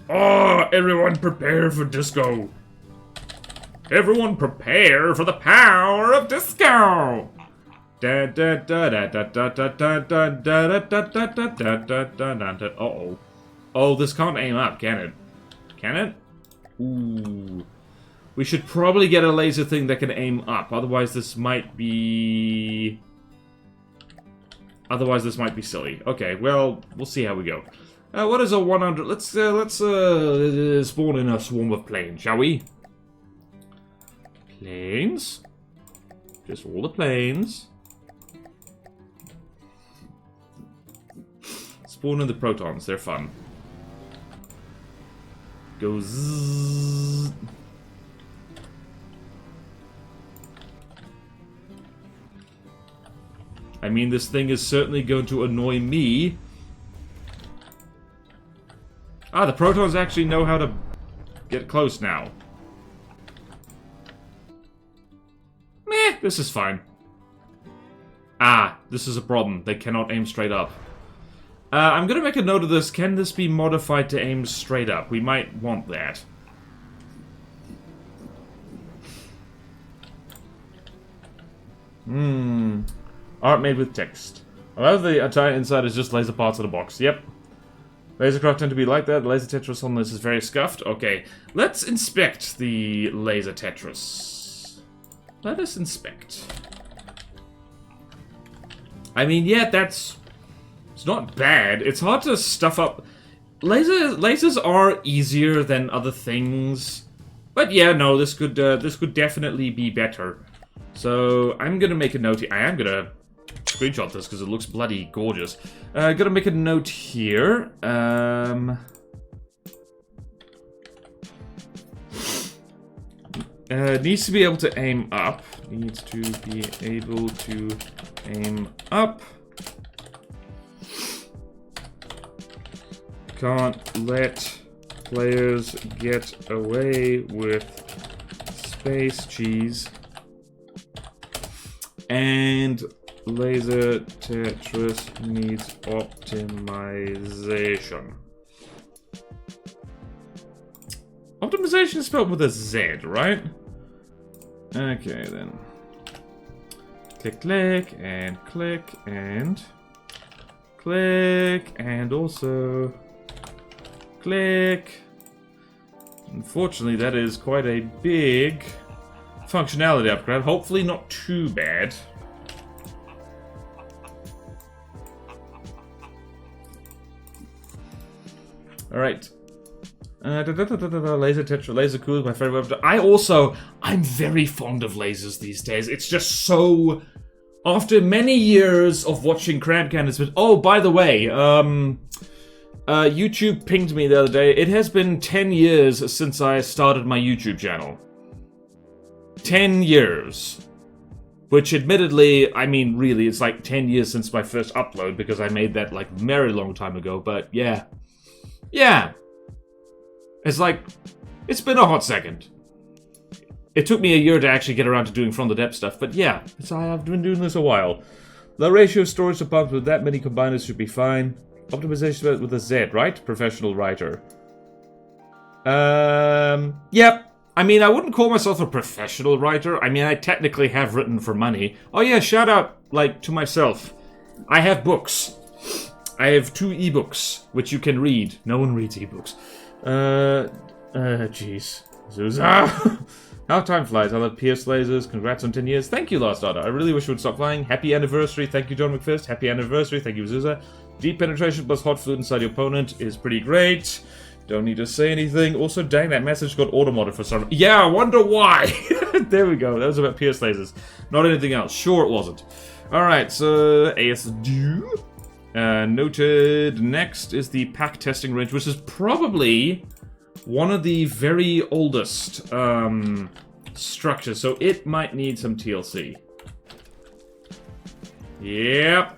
Speaker 1: Oh, everyone prepare for disco. Everyone prepare for the power of disco. Uh-oh. Oh, this can't aim up, can it? Can it? Ooh. We should probably get a laser thing that can aim up, otherwise this might be... Otherwise this might be silly. Okay, well, we'll see how we go. What is a 100? Let's spawn in a swarm of planes, shall we? Planes. Just all the planes. Spawn in the protons, they're fun. Go zzz. I mean, this thing is certainly going to annoy me. Ah, the protons actually know how to get close now. Meh, this is fine. Ah, this is a problem. They cannot aim straight up. I'm gonna make a note of this. Can this be modified to aim straight up? We might want that. Art made with text. I love the entire inside is just laser parts of the box. Yep. Lasercraft tend to be like that. The laser Tetris on this is very scuffed. Okay, let's inspect the laser Tetris. Let us inspect. I mean, yeah, that's... It's not bad. It's hard to stuff up... Lasers are easier than other things. But yeah, no, this could definitely be better. So, I'm gonna make a note here. I am gonna screenshot this because it looks bloody gorgeous. Gonna make a note here. Needs to be able to aim up. Needs to be able to aim up. Can't let players get away with space cheese. And laser Tetris needs optimization. Optimization is spelled with a Z, right? Okay, then. Click, click, and click, and click, and also click. Unfortunately, that is quite a big functionality upgrade. Hopefully not too bad. Alright. Laser Tetra, Laser Cool, my favorite. I'm very fond of lasers these days. It's just so... After many years of watching Crab Cannons... Oh, by the way, YouTube pinged me the other day. It has been 10 years since I started my YouTube channel. 10 years. Which, admittedly, I mean, really, it's like 10 years since my first upload, because I made that, like, very long time ago, but yeah. Yeah. It's like, it's been a hot second. It took me a year to actually get around to doing From the Depth stuff, but yeah, I've been doing this a while. The ratio of storage to pumps with that many combiners should be fine. Optimization with a Z, right? Professional writer. Yep. I mean, I wouldn't call myself a professional writer. I mean, I technically have written for money. Oh yeah, shout out, like, to myself. I have books. I have 2 ebooks, which you can read. No one reads ebooks. Jeez. Zuza. How time flies. I love Pierce lasers. Congrats on 10 years. Thank you, Last Order. I really wish you would stop flying. Happy anniversary. Thank you, John McFirst. Happy anniversary. Thank you, Zuza. Deep penetration plus hot fluid inside your opponent is pretty great. Don't need to say anything. Also, dang, that message got auto-modded for some... Yeah, I wonder why. There we go. That was about Pierce lasers. Not anything else. Sure it wasn't. Alright, so... ASD. Noted. Next is the pack testing range, which is probably one of the very oldest structures, so it might need some TLC. Yep.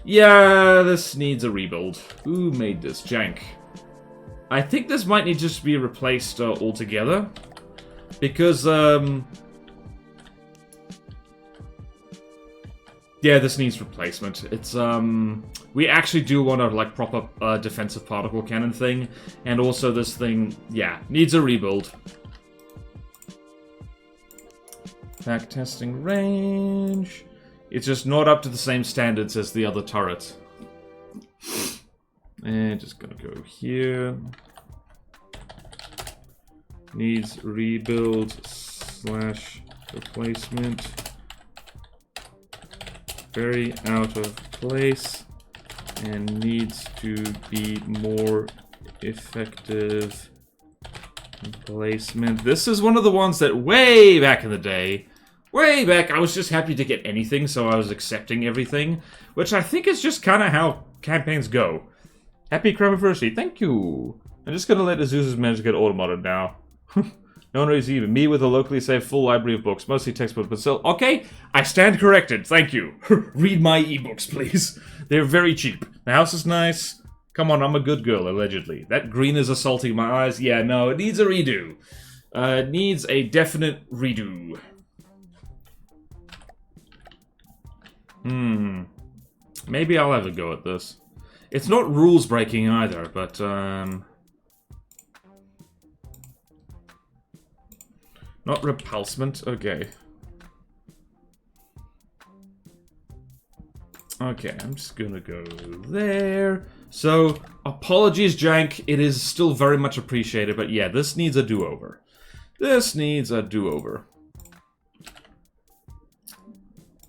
Speaker 1: Yeah, this needs a rebuild. Who made this? Jank. I think this might need to just be replaced altogether. Because, yeah, this needs replacement. It's, we actually do want a, like, proper defensive particle cannon thing. And also this thing, yeah, needs a rebuild. Pack testing range. It's just not up to the same standards as the other turret. And just gonna go here. Needs rebuild / replacement. Very out of place. And needs to be more effective placement. This is one of the ones that way back in the day, way back, I was just happy to get anything, so I was accepting everything. Which I think is just kind of how campaigns go. Happy Cramiversary, thank you! I'm just gonna let Azusa's manage get automodded now. No one reads even. Me with a locally saved full library of books, mostly textbooks, but still. Okay, I stand corrected, thank you. Read my ebooks, please. They're very cheap. The house is nice. Come on, I'm a good girl, allegedly. That green is assaulting my eyes. Yeah, no, it needs a redo. It needs a definite redo. Maybe I'll have a go at this. It's not rules breaking either, but not repulsement, okay. Okay, I'm just gonna go there. So, apologies, Jank, it is still very much appreciated, but yeah, this needs a do-over. This needs a do-over.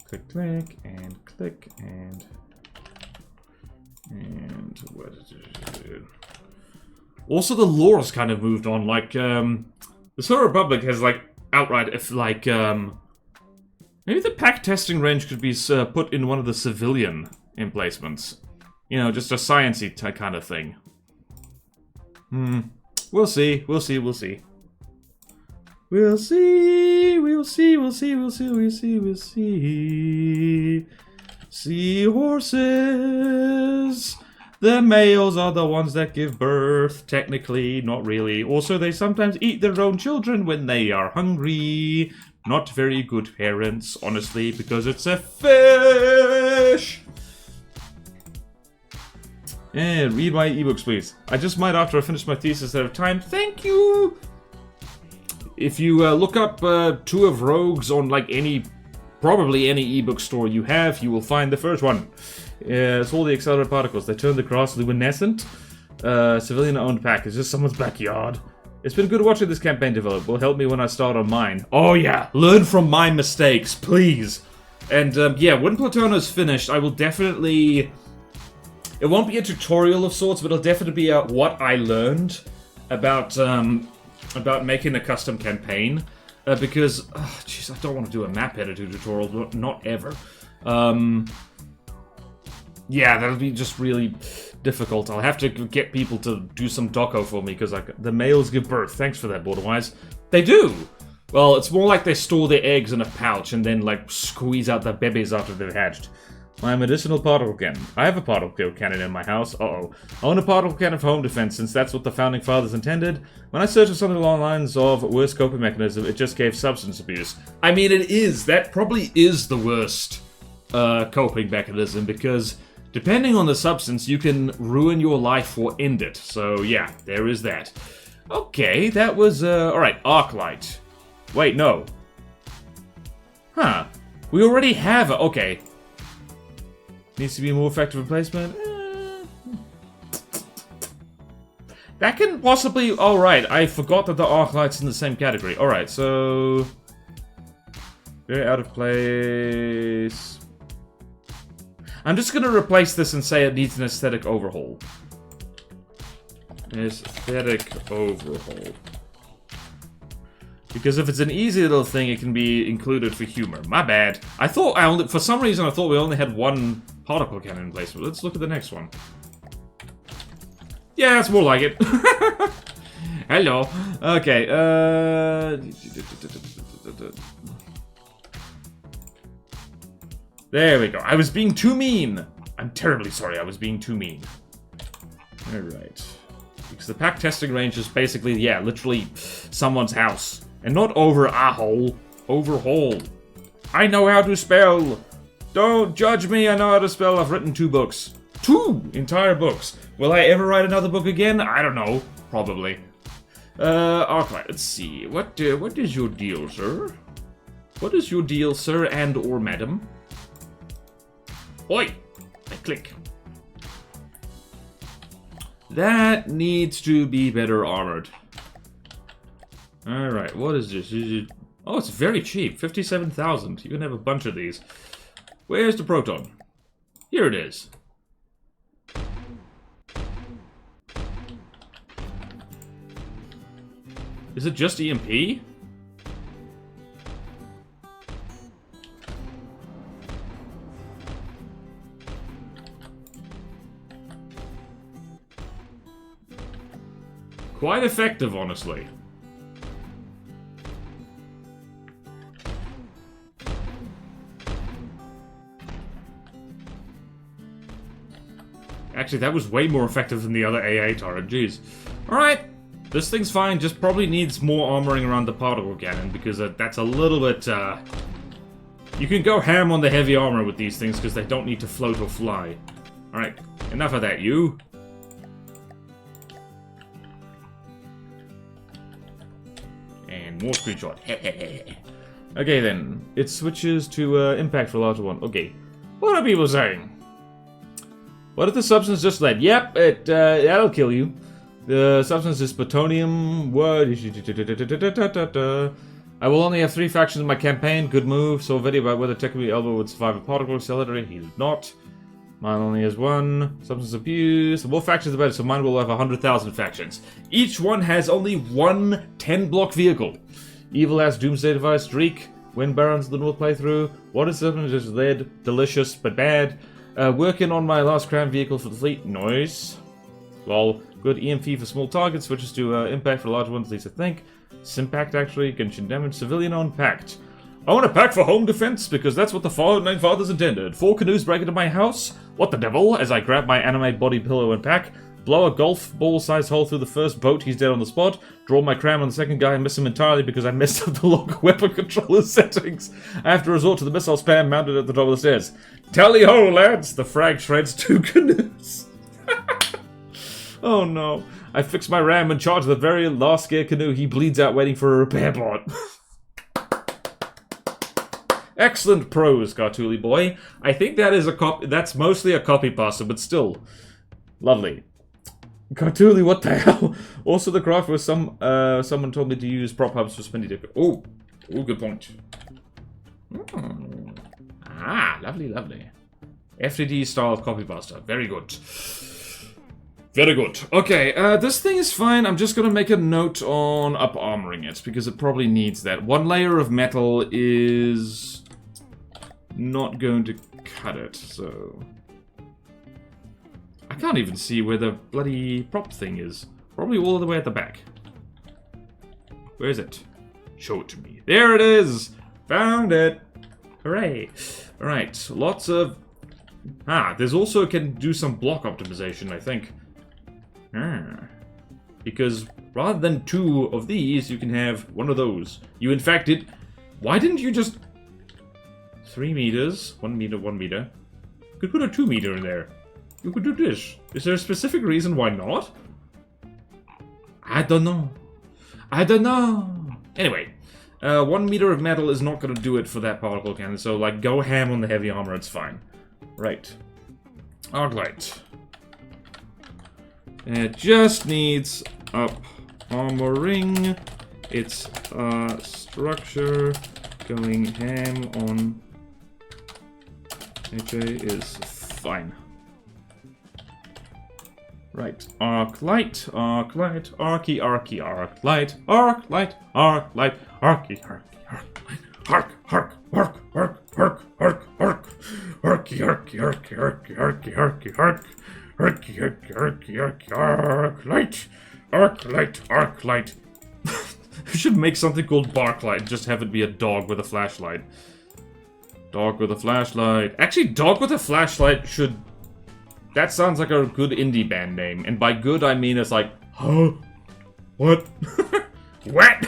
Speaker 1: Click, click, and click, and what is it? Also, the lore's kind of moved on. Like, the Solar Republic has like outright, if like maybe the pack testing range could be put in one of the civilian emplacements. You know, just a sciencey kind of thing. We'll see. We'll see. We'll see. We'll see. We'll see. We'll see. We'll see. We'll see. We'll see. Seahorses. The males are the ones that give birth. Technically, not really. Also, they sometimes eat their own children when they are hungry. Not very good parents, honestly, because it's a fish. And read my ebooks, please. I just might after I finish my thesis out of time. Thank you! If you look up Two of Rogues on like probably any ebook store you have, you will find the first one. It's all the accelerated particles. They turn the grass luminescent. Civilian-owned pack. It's just someone's backyard. It's been good watching this campaign develop. Will help me when I start on mine. Oh yeah, learn from my mistakes, please. And yeah, when Platono's finished, I will definitely It won't be a tutorial of sorts, but it'll definitely be what I learned about making a custom campaign. Because, jeez, I don't want to do a map editor tutorial, not ever. Yeah, that'll be just really difficult. I'll have to get people to do some doco for me, because the males give birth. Thanks for that, Borderwise. They do! Well, it's more like they store their eggs in a pouch and then, like, squeeze out the babies after they've hatched. My medicinal particle cannon. I have a particle cannon in my house. Uh-oh. I own a particle cannon for home defense, since that's what the Founding Fathers intended. When I searched for something along the lines of worst coping mechanism, it just gave substance abuse. I mean, it is. That probably is the worst coping mechanism, because depending on the substance, you can ruin your life or end it. So, yeah, there is that. Okay, that was, alright, Arclight. Wait, no. Huh. We already have a... Okay. Needs to be a more effective replacement? That can possibly... Alright, I forgot that the Arclight's in the same category. Alright, so... Very out of place... I'm just gonna replace this and say it needs an aesthetic overhaul. Aesthetic overhaul. Because if it's an easy little thing, it can be included for humor. My bad. I thought for some reason I thought we only had one particle cannon in place, but let's look at the next one. Yeah, that's more like it. Hello. Okay, there we go. I was being too mean. I'm terribly sorry, I was being too mean. Alright. Because the pack testing range is basically, yeah, literally someone's house. And not over a hole, overhaul. I know how to spell. Don't judge me, I know how to spell. I've written 2 books. 2 entire books. Will I ever write another book again? I don't know. Probably. Arclight, let's see. What is your deal, sir? What is your deal, sir and or madam? Oi! I click. That needs to be better armored. Alright, what is this? Oh, it's very cheap. 57,000. You can have a bunch of these. Where's the proton? Here it is. Is it just EMP? Quite effective, honestly. Actually, that was way more effective than the other AA turret, jeez. Alright, this thing's fine, just probably needs more armoring around the particle cannon, because that's a little bit, You can go ham on the heavy armor with these things, because they don't need to float or fly. Alright, enough of that, you. And more screenshot. Okay then, it switches to impact for larger one. Okay, what are people saying? What if the substance just led? Yep, that'll kill you. The substance is plutonium. What? I will only have 3 factions in my campaign. Good move. Saw a video about whether Technically Elbow would survive a particle accelerator. He did not. Mine only has 1. Substance abuse. The more factions the better, so mine will have 100,000 factions. Each one has only 1 10-block vehicle. Evil has Doomsday Device, Streak, Wind Barons, the North playthrough. What is substance just led? Delicious, but bad. Working on my last crown vehicle for the fleet. Noise. Lol. Good EMP for small targets. Switches to impact for large ones, at least I think. Simpact, actually. Genshin damage. Civilian on pact. I want a pack for home defense, because that's what the Founding Fathers intended. 4 canoes break into my house. What the devil? As I grab my anime body pillow and pack. Blow a golf ball-sized hole through the first boat, he's dead on the spot. Draw my cram on the second guy and miss him entirely because I messed up the local weapon controller settings. I have to resort to the missile spam mounted at the top of the stairs. Tally-ho, lads! The frag shreds 2 canoes. Oh no. I fix my ram and charge the very last gear canoe. He bleeds out waiting for a repair bot. Excellent prose, Gartuli boy. I think that is that's mostly a copy pasta, but still. Lovely. Gartuli, what the hell? Also, the craft was someone told me to use prop hubs for spinny dip. Oh, good point. Ah, lovely, lovely. FTD style copybuster. Very good. Very good. Okay, this thing is fine. I'm just gonna make a note on up-armoring it, because it probably needs that. 1 layer of metal is not going to cut it, so... I can't even see where the bloody prop thing is. Probably all the way at the back. Where is it? Show it to me. There it is! Found it! Hooray! Alright, lots of... there's also can do some block optimization, I think. Because rather than 2 of these, you can have 1 of those. You in fact did... Why didn't you just... 3 meters, 1 meter, 1 meter. You could put a 2 meter in there. You could do this. Is there a specific reason why not? I don't know. I don't know. Anyway, 1 meter of metal is not going to do it for that particle cannon, so like go ham on the heavy armor, it's fine. Right. Arclight. It just needs up armoring its structure. Going ham on HA is fine. Right. Arclight, arclight, arcy, arcy, arclight, arclight, arclight, arcy, arcy, arclight, arc, arc, arc, arc, arc, arc, arc, arcy, arcy, arcy, arcy, arcy, arcy, arc. Arcy, arcy, arcy, arcy, arclight! Arclight, arclight. I should make something called Barklight, just have it be a dog with a flashlight. Dog with a flashlight. Actually, dog with a flashlight should... That sounds like a good indie band name. And by good, I mean it's like... Huh? What? What?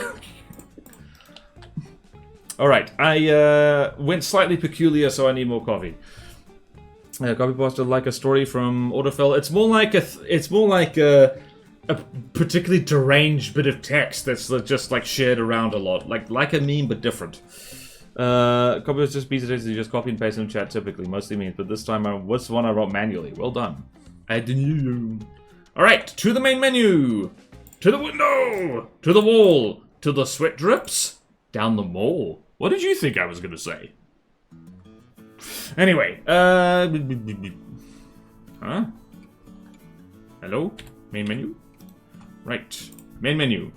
Speaker 1: Alright, I went slightly peculiar, so I need more coffee. Copypasta like a story from Autofill. It's more like a particularly deranged bit of text that's just like shared around a lot, like a meme but different. Copy was just pieces you just copy and paste in chat typically, mostly memes, but this time was the one I wrote manually. Well done. All right, to the main menu, to the window, to the wall, to the sweat drips, down the mall. What did you think I was gonna say? Anyway, huh? Hello? Main menu? Right. Main menu.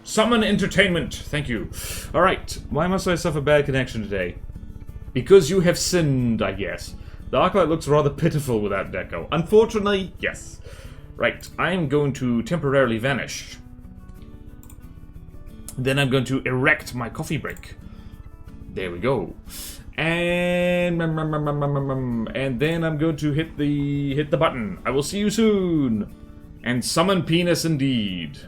Speaker 1: Summon entertainment. Thank you. Alright. Why must I suffer bad connection today? Because you have sinned, I guess. The Arclight looks rather pitiful without deco. Unfortunately, yes. Right. I am going to temporarily vanish. Then I'm going to erect my coffee break. There we go. And then I'm going to hit the button. I will see you soon. And summon penis indeed.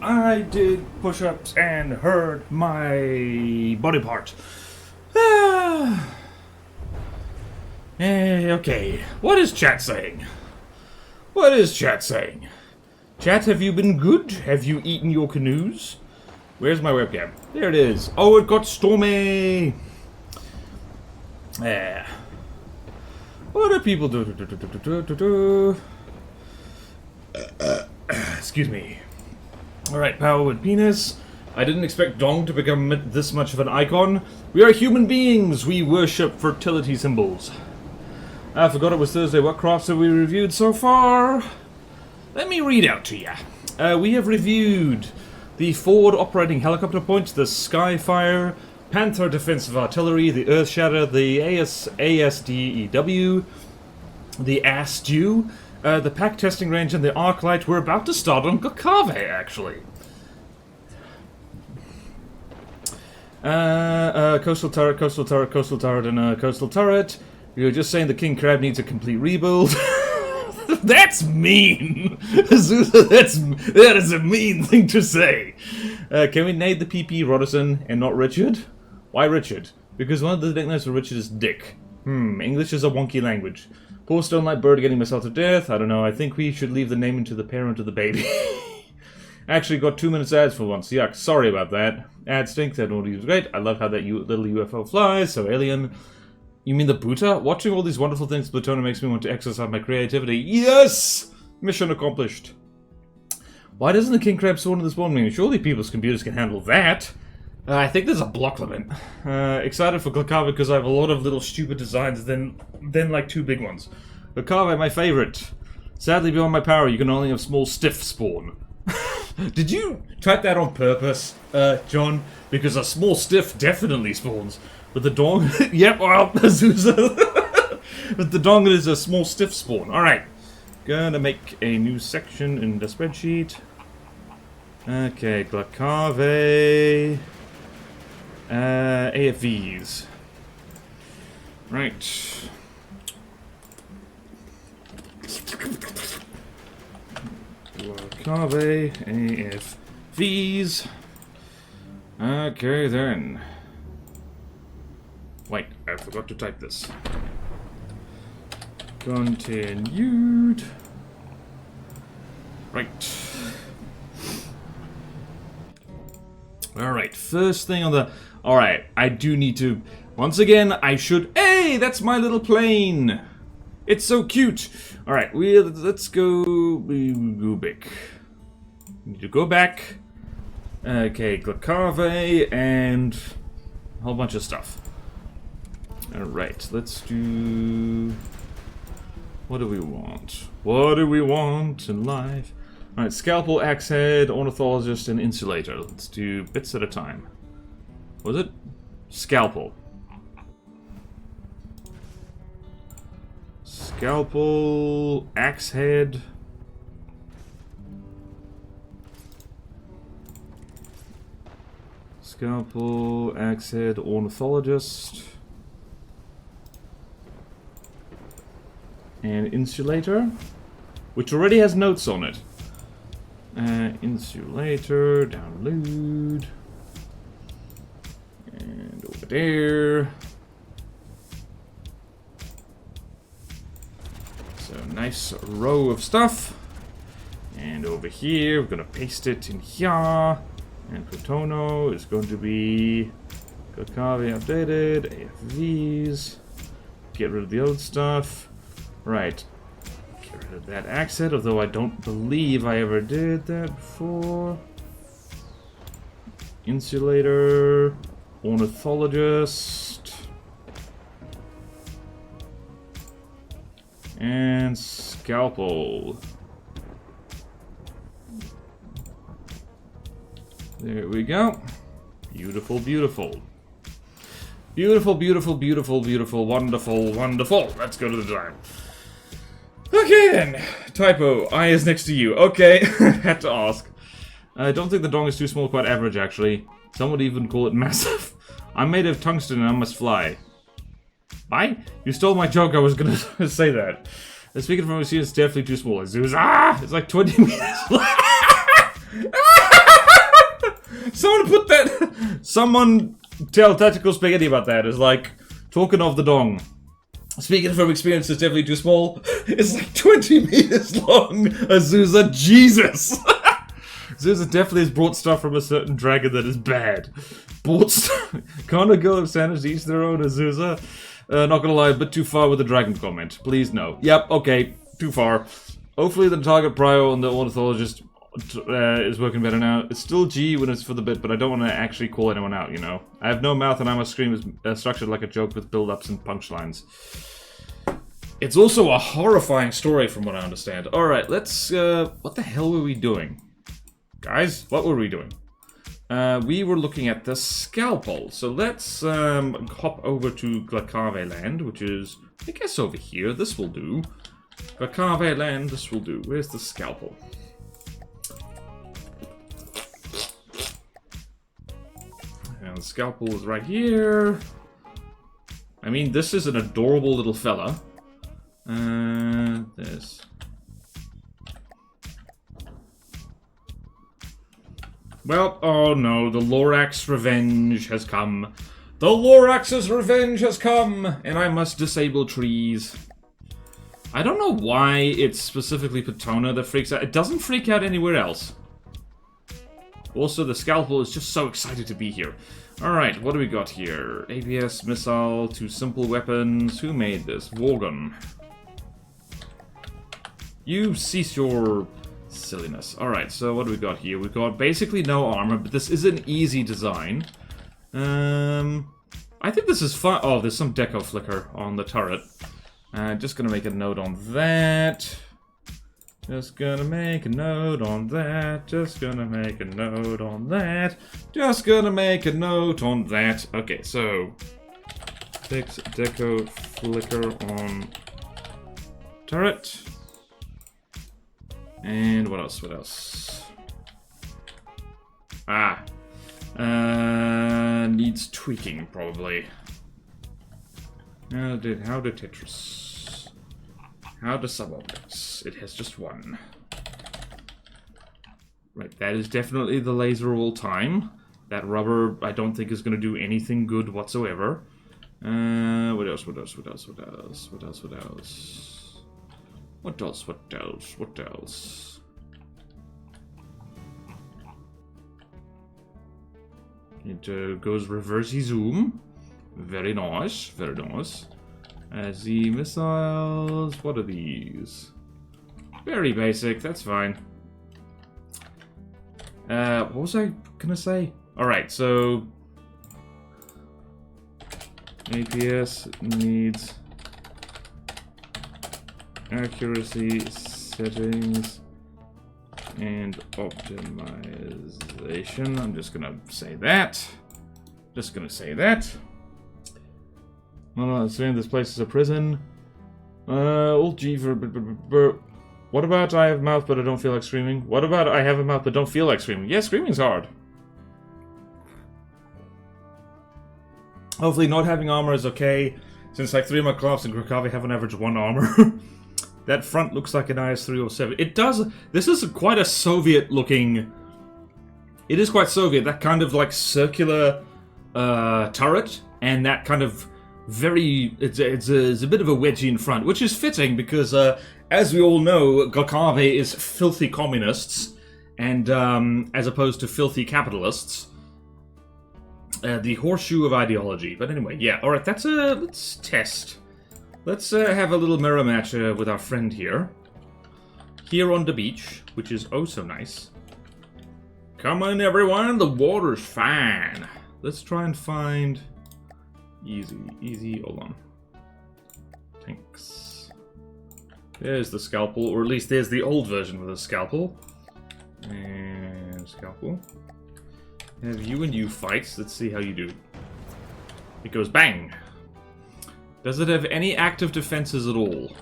Speaker 1: I did push-ups and hurt my body part. Okay. What is chat saying? What is chat saying? Chat, have you been good? Have you eaten your canoes? Where's my webcam? There it is. Oh, it got stormy. What do people do? Excuse me. Alright, power with penis. I didn't expect Dong to become this much of an icon. We are human beings. We worship fertility symbols. I forgot it was Thursday. What crafts have we reviewed so far? Let me read out to you. We have reviewed the forward operating helicopter point, the Skyfire, Panther defensive artillery, the Earth Shatter, the ASDEW, the ASDU, the pack testing range, and the arc light. We're about to start on Gokave, actually. Coastal turret, and coastal turret. We were just saying the king crab needs a complete rebuild. That's mean! That is a mean thing to say. Can we name the PP Rodderson and not Richard? Why Richard? Because one of the nicknames for Richard is Dick. English is a wonky language. Poor stone like bird getting myself to death. I don't know, I think we should leave the name into the parent of the baby. Actually got 2 minutes ads for once. Yuck, sorry about that. Ad stinks, that audio was great. I love how that little UFO flies, so alien. You mean the Buddha? Watching all these wonderful things in Plutona makes me want to exercise my creativity. Yes! Mission accomplished. Why doesn't the king crab spawn in this morning? Surely people's computers can handle that. I think there's a block limit. Excited for Glakave because I have a lot of little stupid designs, then like 2 big ones. Glakave, my favorite. Sadly, beyond my power, you can only have small stiff spawn. Did you type that on purpose, John? Because a small stiff definitely spawns. But the dong... yep, well, Azusa. But the dong is a small stiff spawn. Alright. Gonna make a new section in the spreadsheet. Okay, Glakave... AFVs. Right. Glakave AFVs. Okay then. Wait, I forgot to type this. Continued. Right. Alright, first thing on the... Alright, I do need to... Once again, I should... Hey, that's my little plane! It's so cute! Alright, let's go... Go back. Need to go back. Okay, Glakave and... a whole bunch of stuff. Alright, let's do... What do we want? What do we want in life? Alright, Scalpel, Axe Head, Ornithologist, and Insulator. Let's do bits at a time. Was it? Scalpel. Scalpel, Axe Head. Scalpel, Axe Head, Ornithologist. And Insulator, which already has notes on it. Insulator, download. And over there. So, nice row of stuff. And over here, we're gonna paste it in here. And Protono is going to be Glakave updated, AFVs. Get rid of the old stuff. Right. Get rid of that accent, although I don't believe I ever did that before. Insulator. Ornithologist. And Scalpel. There we go. Beautiful, beautiful. Beautiful, beautiful, beautiful, beautiful, wonderful, wonderful. Let's go to the design. Okay then. Typo. I is next to you. Okay. Had to ask. I don't think the dong is too small, quite average actually. Some would even call it massive. I'm made of tungsten and I must fly. Bye? You stole my joke, I was gonna say that. Speaking from overseas, it's definitely too small. Zeus, it's like 20 meters. Someone put that... Someone tell Tactical Spaghetti about that. It's like, talking of the dong. Speaking from experience, it's definitely too small. It's like 20 meters long. Azusa, Jesus! Azusa definitely has brought stuff from a certain dragon that is bad. Bought stuff. Can't a girl of sanity each their own, Azusa? Not gonna lie, a bit too far with the dragon comment. Please no. Yep, okay, too far. Hopefully the target prio on the ornithologist is working better now. It's still G when it's for the bit, but I don't want to actually call anyone out, you know. I have no mouth and I must scream is structured like a joke with build-ups and punchlines. It's also a horrifying story from what I understand. Alright, let's, what the hell were we doing? Guys, what were we doing? We were looking at the scalpel. So let's hop over to Glacave Land, which is, I guess, over here. This will do. Glacave Land, this will do. Where's the scalpel? And the scalpel is right here. I mean, this is an adorable little fella. This. Well, oh no, the Lorax revenge has come. The Lorax's revenge has come, and I must disable trees. I don't know why it's specifically Petona that freaks out. It doesn't freak out anywhere else. Also, the scalpel is just so excited to be here. Alright, what do we got here? ABS, missile, 2 simple weapons. Who made this? Haugen. You cease your silliness. Alright, so what do we got here? We've got basically no armor, but this is an easy design. I think this is fun. Oh, there's some deco flicker on the turret. Just gonna make a note on that. Just gonna make a note on that. Just gonna make a note on that. Just gonna make a note on that. Okay, so fix deco flicker on turret. And what else? What else? Ah. Needs tweaking, probably. How did Tetris? How do sub-objects? It has just one. Right, that is definitely the laser of all time. That rubber, I don't think, is going to do anything good whatsoever. What else? What else? What else? What else? What else? What else? What else? What else? What else? It goes reversey zoom. Very nice. Very nice. The missiles. What are these? Very basic. That's fine. What was I gonna say? Alright, so APS needs accuracy settings and optimization. I'm just gonna say that. Just gonna say that. I'm saying this place is a prison. Alt G for. What about I have a mouth but I don't feel like screaming? What about I have a mouth but don't feel like screaming? Yeah, screaming's hard. Hopefully not having armor is okay, since like 3 of my class in Krakavi have an average 1 armor. That front looks like an IS-307. It does. This is quite a Soviet-looking. It is quite Soviet. That kind of like circular turret, and that kind of very. It's a bit of a wedgie in front, which is fitting because, as we all know, Glakave is filthy communists, and as opposed to filthy capitalists. The horseshoe of ideology. But anyway, yeah. All right. That's let's test. Let's have a little mirror match with our friend here. Here on the beach, which is oh so nice. Come on, everyone, the water's fine. Let's try and find... Easy, hold on. Thanks. There's the scalpel, or at least there's the old version of the scalpel. And scalpel. Have you and you fight. Let's see how you do. It goes bang. Does it have any active defenses at all?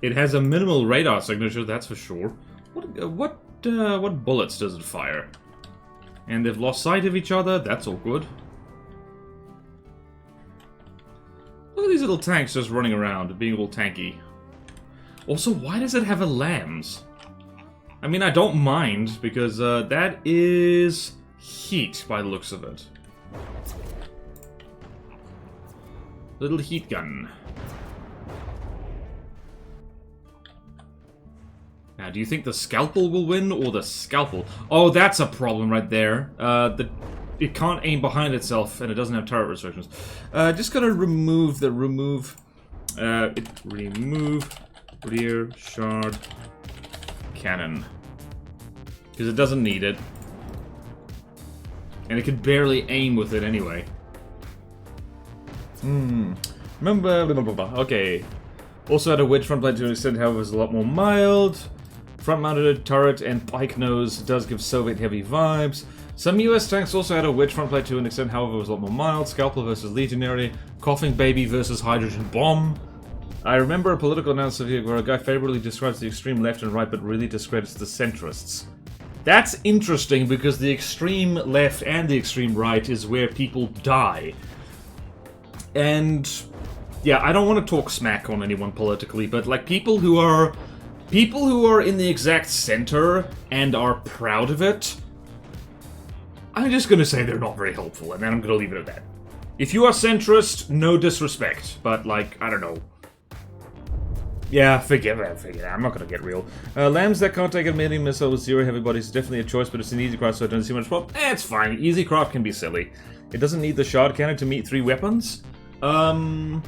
Speaker 1: It has a minimal radar signature, that's for sure. What bullets does it fire? And they've lost sight of each other, that's all good. Look at these little tanks just running around, being all tanky. Also, why does it have a lambs? I mean, I don't mind, because that is heat by the looks of it. Little heat gun. Now, do you think the scalpel will win, or the scalpel? Oh, that's a problem right there. It can't aim behind itself, and it doesn't have turret restrictions. Just gotta remove rear shard cannon. Because it doesn't need it. And it can barely aim with it anyway. Remember, okay. Also had a wedge front plate to an extent, however, was a lot more mild. Front-mounted turret and pike nose does give Soviet-heavy vibes. Some US tanks also had a wedge front plate to an extent, however, was a lot more mild. Scalpel versus Legionary. Coughing baby versus hydrogen bomb. I remember a political analysis here where a guy favorably describes the extreme left and right, but really discredits the centrists. That's interesting, because the extreme left and the extreme right is where people die. And yeah, I don't want to talk smack on anyone politically, but like people who are in the exact center and are proud of it, I'm just gonna say they're not very helpful, and then I'm gonna leave it at that. If you are centrist, no disrespect, but like, I don't know. Yeah, forgive it. I'm not gonna get real. Lambs that can't take a million missile with 0 heavy bodies is definitely a choice, but it's an easy craft, so I don't see much problem. It's fine. Easy craft can be silly. It doesn't need the shard cannon to meet 3 weapons. No,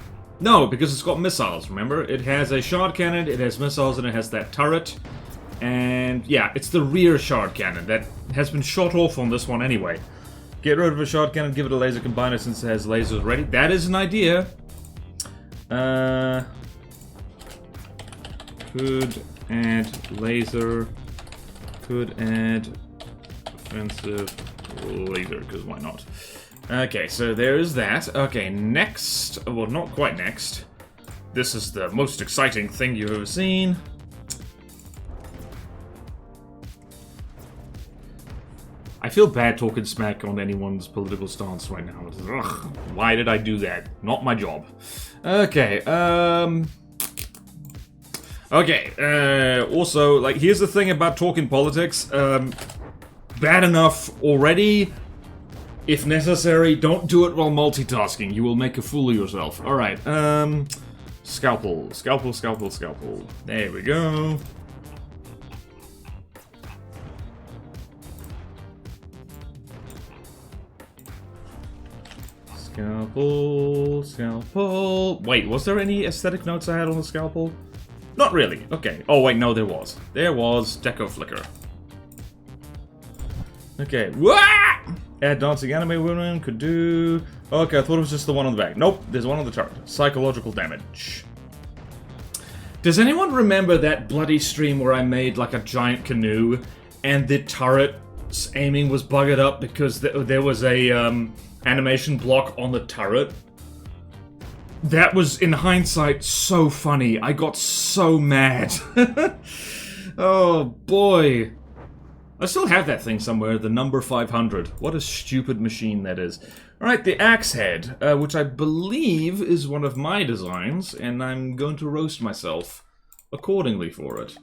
Speaker 1: because it's got missiles, remember? It has a shard cannon, it has missiles, and it has that turret. And yeah, it's the rear shard cannon that has been shot off on this one anyway. Get rid of a shard cannon, give it a laser combiner since it has lasers ready. That is an idea. Could add laser. Could add offensive laser, because why not? Okay, so there is that. Okay, next. Well, not quite next. This is the most exciting thing you've ever seen. I feel bad talking smack on anyone's political stance right now. Ugh, why did I do that? Not my job. Okay, also, like, here's the thing about talking politics. Bad enough already. If necessary, don't do it while multitasking. You will make a fool of yourself. Alright, scalpel. There we go. Scalpel. Wait, was there any aesthetic notes I had on the scalpel? Not really. Okay. Oh, wait, no, there was. There was Deco Flicker. Okay. Wah! Add dancing anime women, could do... Okay, I thought it was just the one on the back. Nope, there's one on the turret. Psychological damage. Does anyone remember that bloody stream where I made, like, a giant canoe, and the turret's aiming was buggered up because there was a, animation block on the turret? That was, in hindsight, so funny. I got so mad. Oh, boy. I still have that thing somewhere, the number 500. What a stupid machine that is. Alright, the axe head, which I believe is one of my designs, and I'm going to roast myself accordingly for it.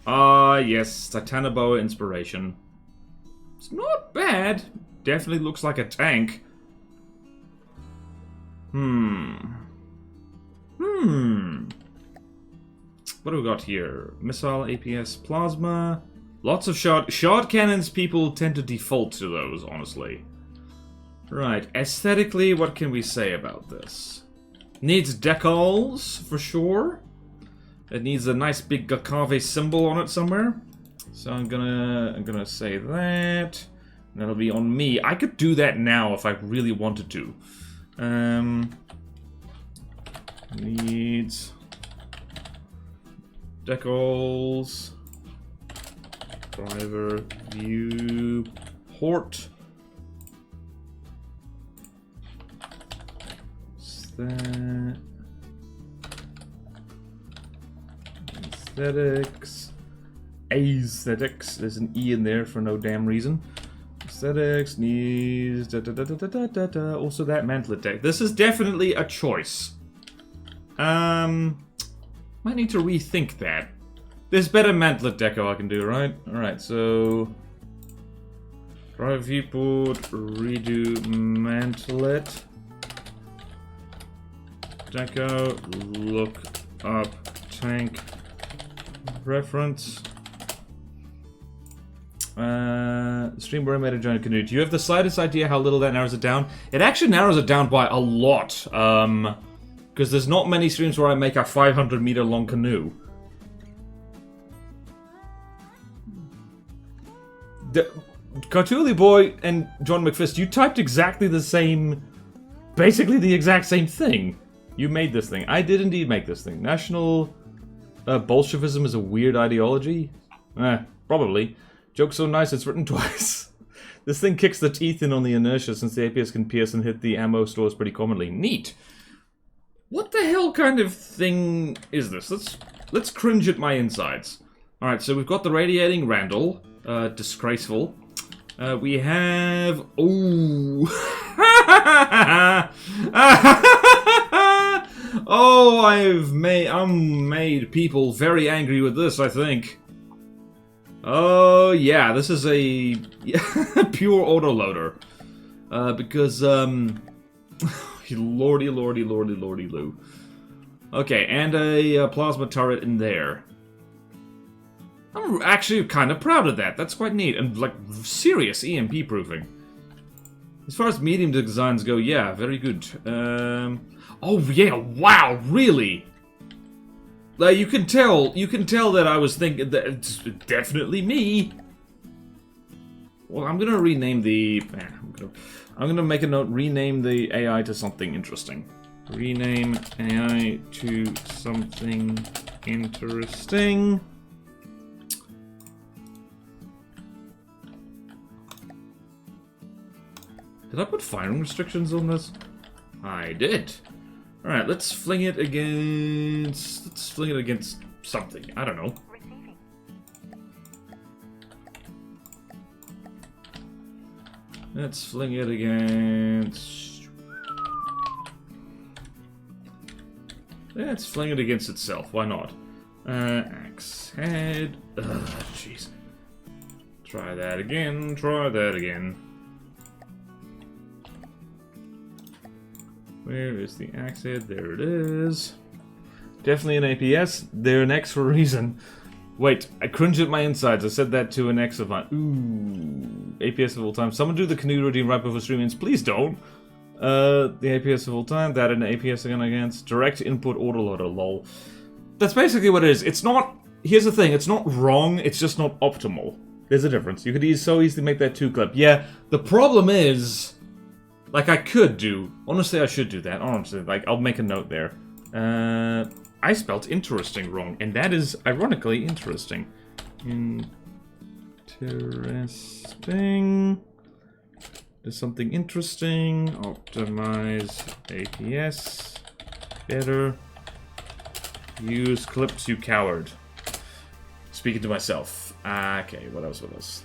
Speaker 1: Ah, yes, Titanoboa inspiration. It's not bad. Definitely looks like a tank. What do we got here? Missile, APS, plasma. Lots of shard cannons. People tend to default to those, honestly. Right, aesthetically, what can we say about this? Needs decals, for sure. It needs a nice big Gakave symbol on it somewhere. So I'm gonna say that. That'll be on me. I could do that now if I really wanted to. Needs decals. Driver view port. What's that? Aesthetics. Aesthetics. There's an E in there for no damn reason. Aesthetics, needs, also that mantlet deck. This is definitely a choice. Might need to rethink that. There's better mantlet deco I can do, right? Alright, so... Drive viewport, redo mantlet. Deco, look up tank reference. Stream where I made a giant canoe. Do you have the slightest idea how little that narrows it down? It actually narrows it down by a lot. Because there's not many streams where I make a 500-meter long canoe. Cartooli Boy and John McFist, you typed exactly the same... Basically the exact same thing. You made this thing. I did indeed make this thing. National Bolshevism is a weird ideology? Probably. Joke so nice it's written twice. This thing kicks the teeth in on the inertia since the APS can pierce and hit the ammo stores pretty commonly. Neat. What the hell kind of thing is this? Let's cringe at my insides. Alright, so we've got the radiating Randall. Disgraceful. We have... Ooh. Oh, I'm made people very angry with this, I think. Oh, yeah, this is a pure autoloader. Because, lordy loo. Okay, and a plasma turret in there. I'm actually kind of proud of that. That's quite neat. And, like, serious EMP proofing. As far as medium designs go, yeah, very good. Oh, yeah, wow, really? Like, you can tell that I was thinking that it's definitely me. Well, I'm gonna rename the... I'm gonna make a note, rename the AI to something interesting. Rename AI to something interesting. Did I put firing restrictions on this? I did. Alright, let's fling it against... Let's fling it against something. I don't know. Let's fling it against... Let's fling it against itself. Why not? Axe head. Ugh, jeez. Try that again. Try that again. Where is the axe head? There it is. Definitely an APS. They're an X for a reason. Wait, I cringe at my insides. I said that to an X of mine. Ooh. APS of all time. Someone do the canoe routine right before streaming. Please don't. The APS of all time. That and APS again against. Direct input autoloader, lol. That's basically what it is. It's not... Here's the thing. It's not wrong. It's just not optimal. There's a difference. You could so easily make that 2-clip. Yeah, the problem is... Like, I could do... Honestly, I should do that. Honestly, like, I'll make a note there. I spelt interesting wrong, and that is, ironically, interesting. Interesting. There's something interesting. Optimize APS. Better. Use clips, you coward. Speaking to myself. Okay, what else?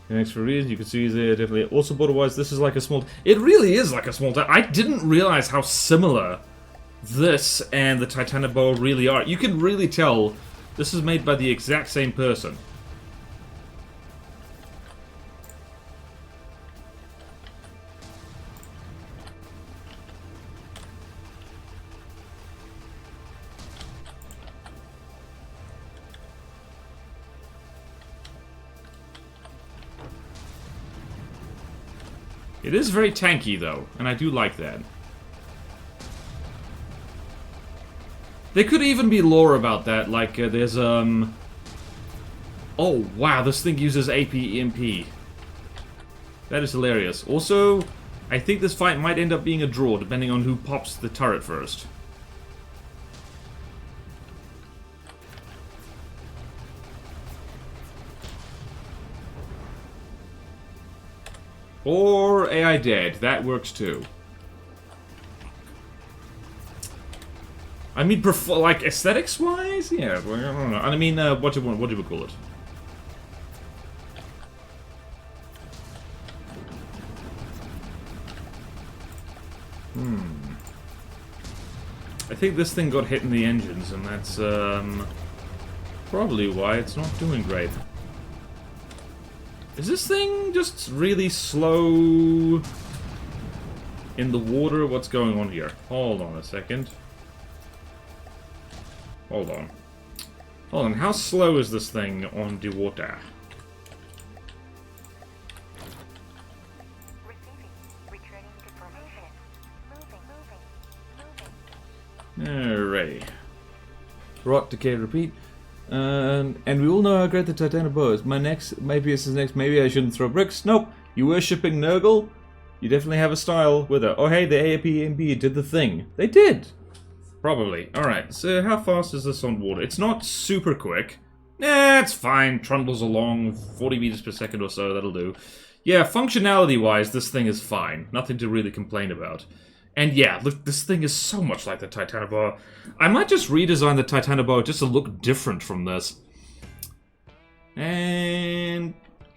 Speaker 1: Next for a reason, you can see there definitely. Also, border-wise, this is like a small... It really is like a small... I didn't realize how similar this and the Titanoboa really are. You can really tell this is made by the exact same person. It is very tanky, though, and I do like that. There could even be lore about that, like, there's, Oh, wow, this thing uses AP EMP. That is hilarious. Also, I think this fight might end up being a draw, depending on who pops the turret first. Or AI dead. That works too. I mean, like aesthetics-wise, yeah. I don't know. I mean, what do we call it? I think this thing got hit in the engines, and that's probably why it's not doing great. Is this thing just really slow in the water? What's going on here? Hold on a second. Hold on. Hold on, how slow is this thing on the water? Alright. Rot, decay, repeat. And we all know how great the Titanic bow is. Maybe it's his next, maybe I shouldn't throw bricks. Nope. You worshipping Nurgle? You definitely have a style with her. Oh hey, the AAPMB did the thing. They did! Probably. Alright, so how fast is this on water? It's not super quick. It's fine. Trundles along 40 meters per second or so, that'll do. Yeah, functionality-wise, this thing is fine. Nothing to really complain about. And yeah, look, this thing is so much like the Titanic bow. I might just redesign the Titanic bow just to look different from this. And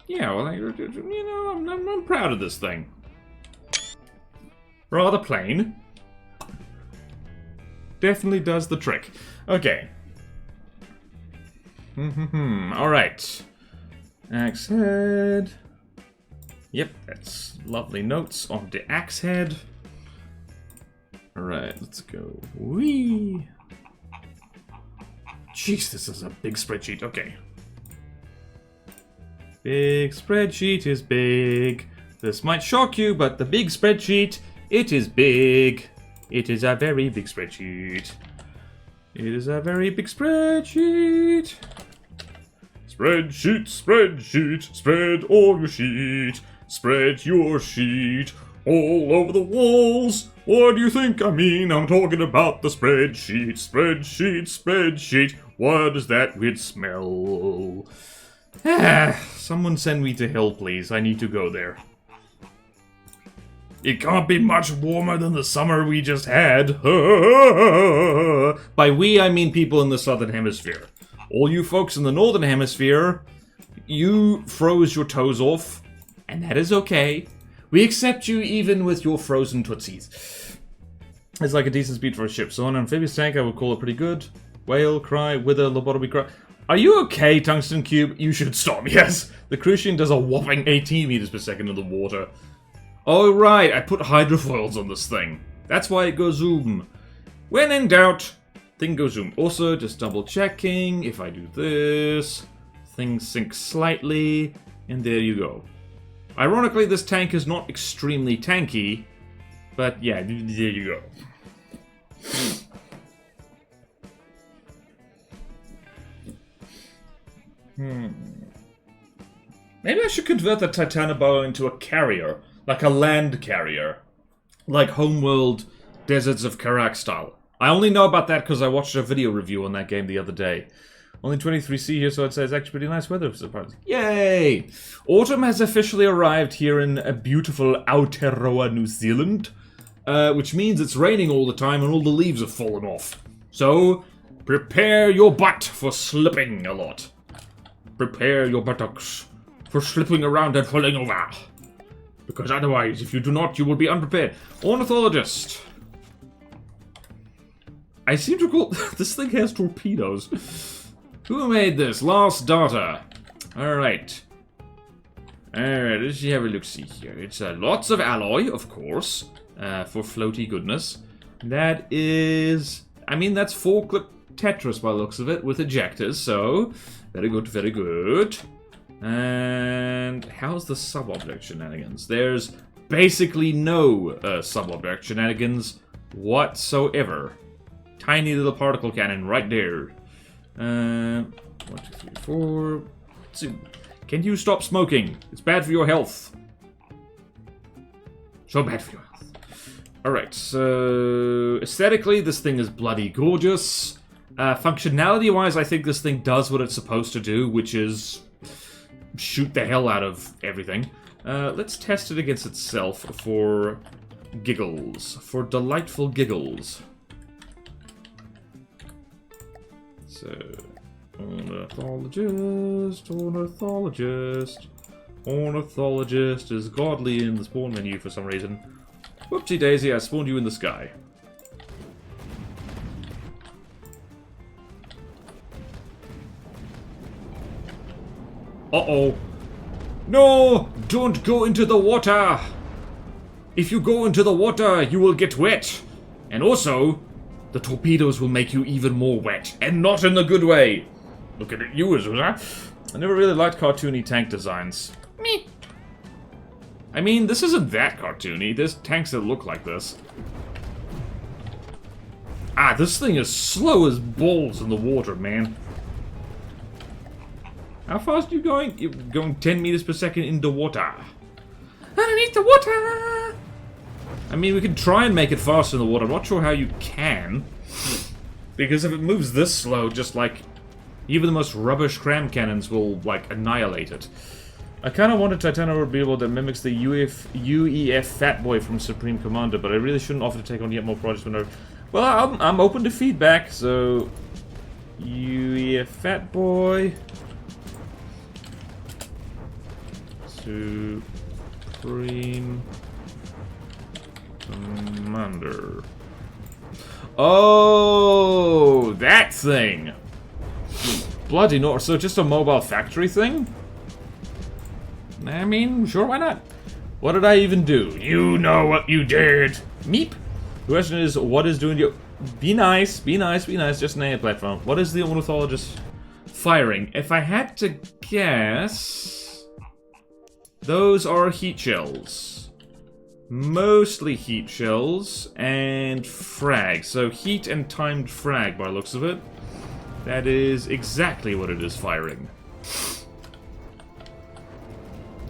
Speaker 1: yeah, well, you know, I'm proud of this thing. Rather plain. Definitely does the trick. Okay. Alright. Axe head. Yep, that's lovely notes on the axe head. Alright, let's go. Whee! Jeez, this is a big spreadsheet. Okay. Big spreadsheet is big. This might shock you, but the big spreadsheet, it is big. It is a very big spreadsheet. It is a very big spreadsheet. Spreadsheet, spreadsheet, spread all your sheet. Spread your sheet all over the walls. What do you think I mean? I'm talking about the spreadsheet, spreadsheet, spreadsheet. What is that weird smell? Someone send me to hell, please. I need to go there. It can't be much warmer than the summer we just had. By we, I mean people in the southern hemisphere. All you folks in the northern hemisphere, you froze your toes off, and that is okay. We accept you even with your frozen tootsies. It's like a decent speed for a ship, so on an amphibious tank I would call it pretty good. Whale, cry, wither, lobotomy, cry. Are you okay, Tungsten Cube? You should stop, yes. The Crucian does a whopping 18 meters per second in the water. Oh right, I put hydrofoils on this thing. That's why it goes zoom. When in doubt, thing goes zoom. Also, just double checking, if I do this, things sink slightly, and there you go. Ironically, this tank is not extremely tanky, but yeah, there you go. Maybe I should convert the Titanoboa into a carrier, like a land carrier. Like Homeworld Deserts of Karak style. I only know about that because I watched a video review on that game the other day. Only 23C here, so I'd say it's actually pretty nice weather. Yay! Autumn has officially arrived here in a beautiful Aotearoa, New Zealand. Which means it's raining all the time and all the leaves have fallen off. So, prepare your butt for slipping a lot. Prepare your buttocks for slipping around and falling over. Because otherwise, if you do not, you will be unprepared. Ornithologist. I seem to call... this thing has torpedoes. Who made this? Last Data. Alright. Alright, let's have a look-see here. It's lots of alloy, of course, for floaty goodness. That is... I mean, that's four-clip Tetris by the looks of it, with ejectors, so... Very good, very good. And how's the sub-object shenanigans? There's basically no sub-object shenanigans whatsoever. Tiny little particle cannon right there. 1, 2, 3, 4. Can you stop smoking? It's bad for your health. So bad for your health. Alright, so aesthetically, this thing is bloody gorgeous. Functionality-wise, I think this thing does what it's supposed to do, which is shoot the hell out of everything. Let's test it against itself for giggles. For delightful giggles. So, ornithologist, ornithologist. Ornithologist is godly in the spawn menu for some reason. Whoopsie daisy, I spawned you in the sky. Uh-oh. No! Don't go into the water! If you go into the water, you will get wet. And also, the torpedoes will make you even more wet. And not in the good way. Looking at you as well. I never really liked cartoony tank designs. Meh. I mean, this isn't that cartoony. There's tanks that look like this. Ah, this thing is slow as balls in the water, man. How fast are you going? You're going 10 meters per second into water. Underneath the water! I mean, we could try and make it faster in the water. I'm not sure how you can. Because if it moves this slow, just like... even the most rubbish cram cannons will, like, annihilate it. I kind of want a Titano reveal that mimics the UEF Fat Boy from Supreme Commander, but I really shouldn't offer to take on yet more projects whenever... Well, I'm open to feedback, so... UEF Fat Boy... Supreme Commander. Oh, that thing! Bloody no, so just a mobile factory thing? I mean, sure, why not? What did I even do? You know what you did! Meep! The question is, what is doing you... Be nice, be nice, be nice, just name a platform. What is the ornithologist firing? If I had to guess... those are heat shells. Mostly heat shells and frag. So heat and timed frag by the looks of it. That is exactly what it is firing.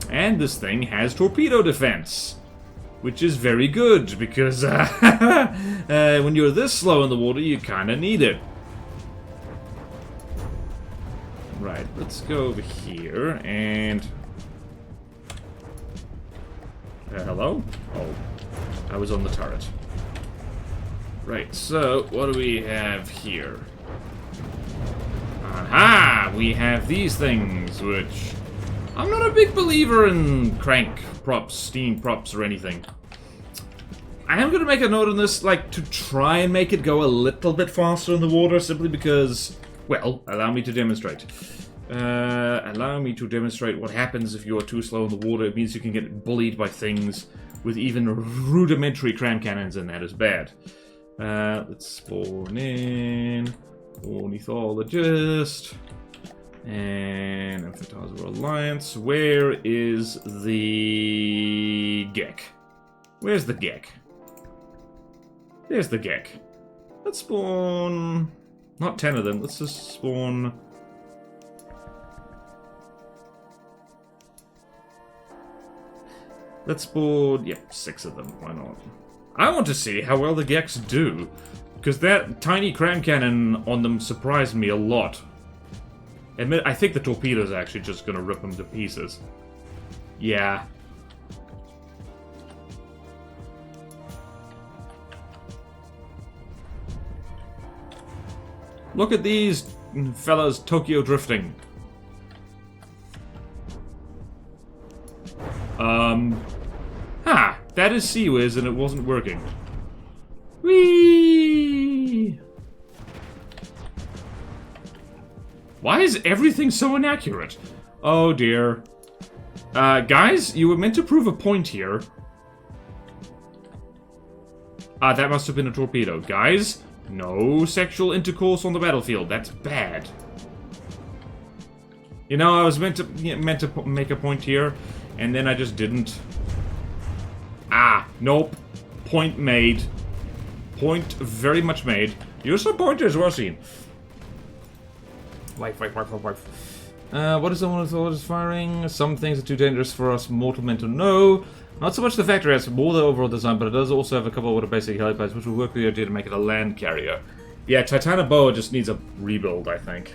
Speaker 1: And this thing has torpedo defense. Which is very good, because when you're this slow in the water, you kind of need it. Right, let's go over here and... hello? Oh, I was on the turret. Right, so what do we have here? Aha! We have these things, which... I'm not a big believer in crank props, steam props, or anything. I am going to make a note on this, like, to try and make it go a little bit faster in the water, simply because... well, allow me to demonstrate. Allow me to demonstrate what happens if you are too slow in the water. It means you can get bullied by things with even rudimentary cram cannons, and that is bad. Let's spawn in ornithologist and Emphatizer Alliance. Where is the Gek? Where's the Gek? There's the Gek. Let's spawn... not 10 of them, let's just spawn... let's spawn... yeah, 6 of them, why not? I want to see how well the Geks do, because that tiny cram cannon on them surprised me a lot. Admit, I think the torpedo's actually just gonna rip them to pieces. Yeah. Look at these fellas Tokyo drifting. That is Seawiz and it wasn't working. Whee! Why is everything so inaccurate? Oh dear. Guys, you were meant to prove a point here. That must have been a torpedo. Guys, no sexual intercourse on the battlefield. That's bad. You know, I was meant to make a point here, and then I just didn't. Nope. Point made. Point very much made. Use some pointers, well seen. Wife. What is the one that is firing? Some things are too dangerous for us mortal men to know. Not so much the factory has more the overall design, but it does also have a couple of what are basic helipads, which will work with the idea to make it a land carrier. Yeah, Titanoboa just needs a rebuild, I think.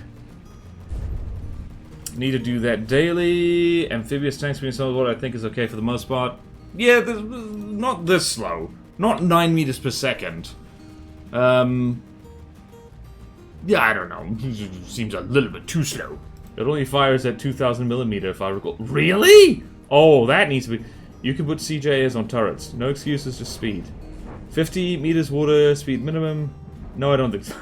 Speaker 1: Need to do that daily. Amphibious tanks being some of what I think is okay for the most part. Yeah, not this slow. Not 9 meters per second. Yeah, I don't know. Seems a little bit too slow. It only fires at 2,000 millimeter, if I recall. Really? Oh, that needs to be... You can put CJs on turrets. No excuses, just speed. 50 meters water speed minimum. No, I don't think so.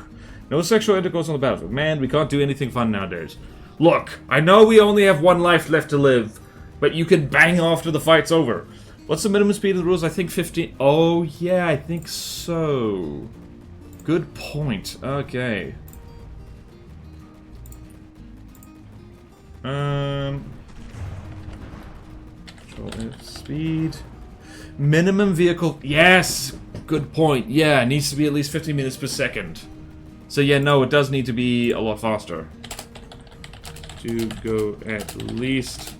Speaker 1: No sexual intercourse on the battlefield. Man, we can't do anything fun nowadays. Look, I know we only have one life left to live, but you can bang after the fight's over. What's the minimum speed of the rules? I think 15. Oh, yeah, I think so. Good point. Okay. Control F, speed. Minimum vehicle. Yes! Good point. Yeah, it needs to be at least 50 meters per second. So yeah, no, it does need to be a lot faster. To go at least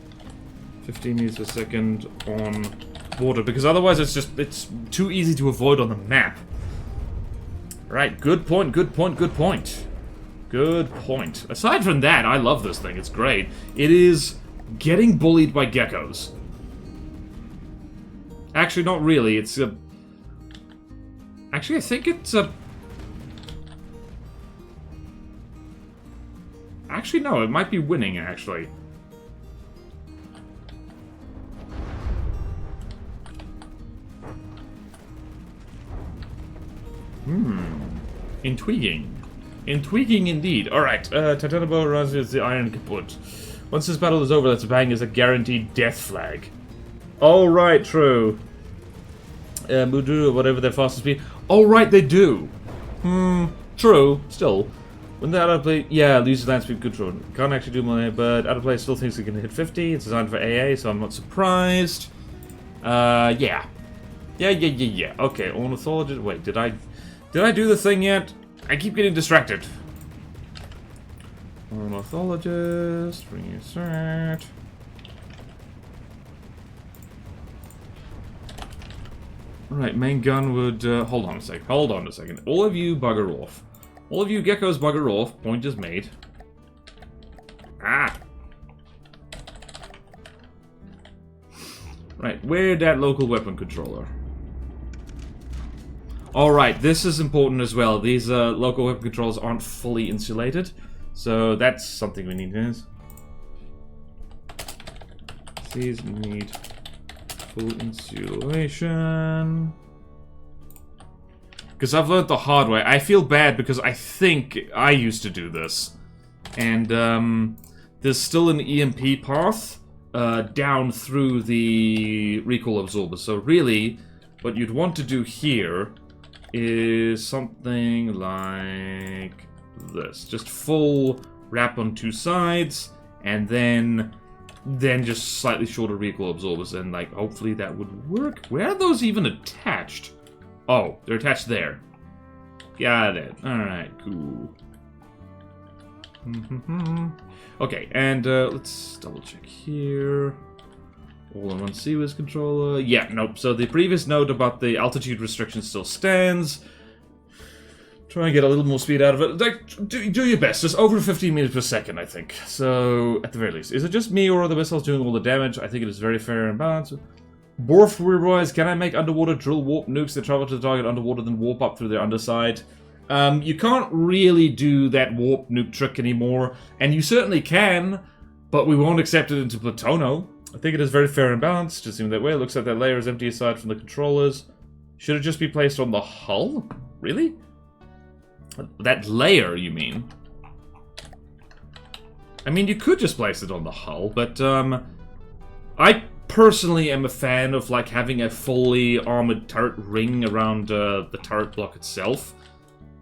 Speaker 1: 15 meters per second on water, because otherwise it's too easy to avoid on the map. Right, good point, good point, good point. Good point. Aside from that, I love this thing, it's great. It is getting bullied by geckos. Actually, not really, it's a... Actually, I think it's a... Actually, no, it might be winning, actually. Intriguing. Intriguing indeed. Alright, Titanabo rises the iron kaput. Once this battle is over, that's bang is a guaranteed death flag. Oh, right, true. Mudu, or whatever their fastest speed. Oh, right, they do. True, still. When the out of play, yeah, loses land speed control. Can't actually do more, but out of play still thinks it can hit 50. It's designed for AA, so I'm not surprised. Yeah. Yeah. Okay, ornithologist. Wait, did I do the thing yet? I keep getting distracted. Ornithologist, reset. Right, main gun would, hold on a second. All of you bugger off. All of you geckos bugger off. Point is made. Ah! Right, where'd that local weapon controller? Alright, this is important as well. These local weapon controllers aren't fully insulated. So that's something we need to do. These need full insulation. Because I've learned the hard way. I feel bad because I think I used to do this. And there's still an EMP path down through the recoil absorber. So really, what you'd want to do here is something like this. Just full wrap on two sides, and then just slightly shorter recoil absorbers, and like hopefully that would work. Where are those even attached? Oh, they're attached there. Got it. Alright, cool. Okay, and let's double check here. All-in-one CWIS controller. Yeah, nope. So the previous note about the altitude restriction still stands. Try and get a little more speed out of it. Like, do your best. Just over 15 meters per second, I think. So, at the very least. Is it just me or are the missiles doing all the damage? I think it is very fair and balanced. Borfroys, can I make underwater drill warp nukes that travel to the target underwater then warp up through their underside? You can't really do that warp nuke trick anymore. And you certainly can, but we won't accept it into Platono. I think it is very fair and balanced. Just seems that way. It looks like that layer is empty aside from the controllers. Should it just be placed on the hull? Really? That layer, you mean? I mean, you could just place it on the hull, but, I personally am a fan of, like, having a fully armored turret ring around, the turret block itself.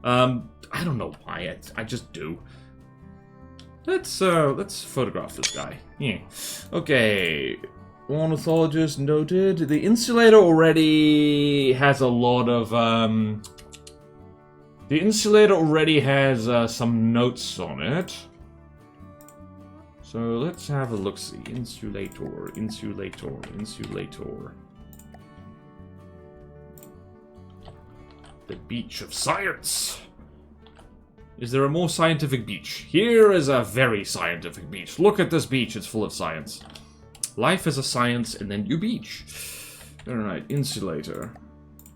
Speaker 1: I don't know why, I just do. Let's photograph this guy. Yeah. Okay. Ornithologist noted. The insulator already has a lot of, the insulator already has some notes on it. So let's have a look-see. Insulator. The beach of science. Is there a more scientific beach? Here is a very scientific beach. Look at this beach, it's full of science. Life is a science, and then you beach. Alright, insulator.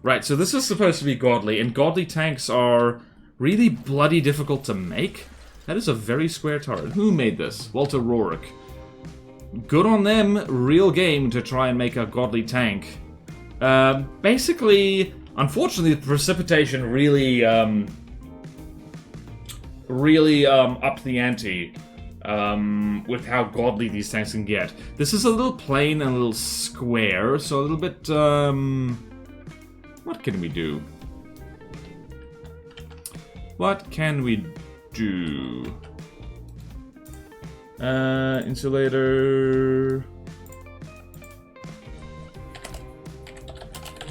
Speaker 1: Right, so this is supposed to be godly, and godly tanks are really bloody difficult to make. That is a very square turret. Who made this? Walter Rourke. Good on them, real game to try and make a godly tank. Basically, unfortunately, the precipitation really upped the ante. with how godly these tanks can get. This is a little plain and a little square, so a little bit, what can we do? What can we do? Insulator...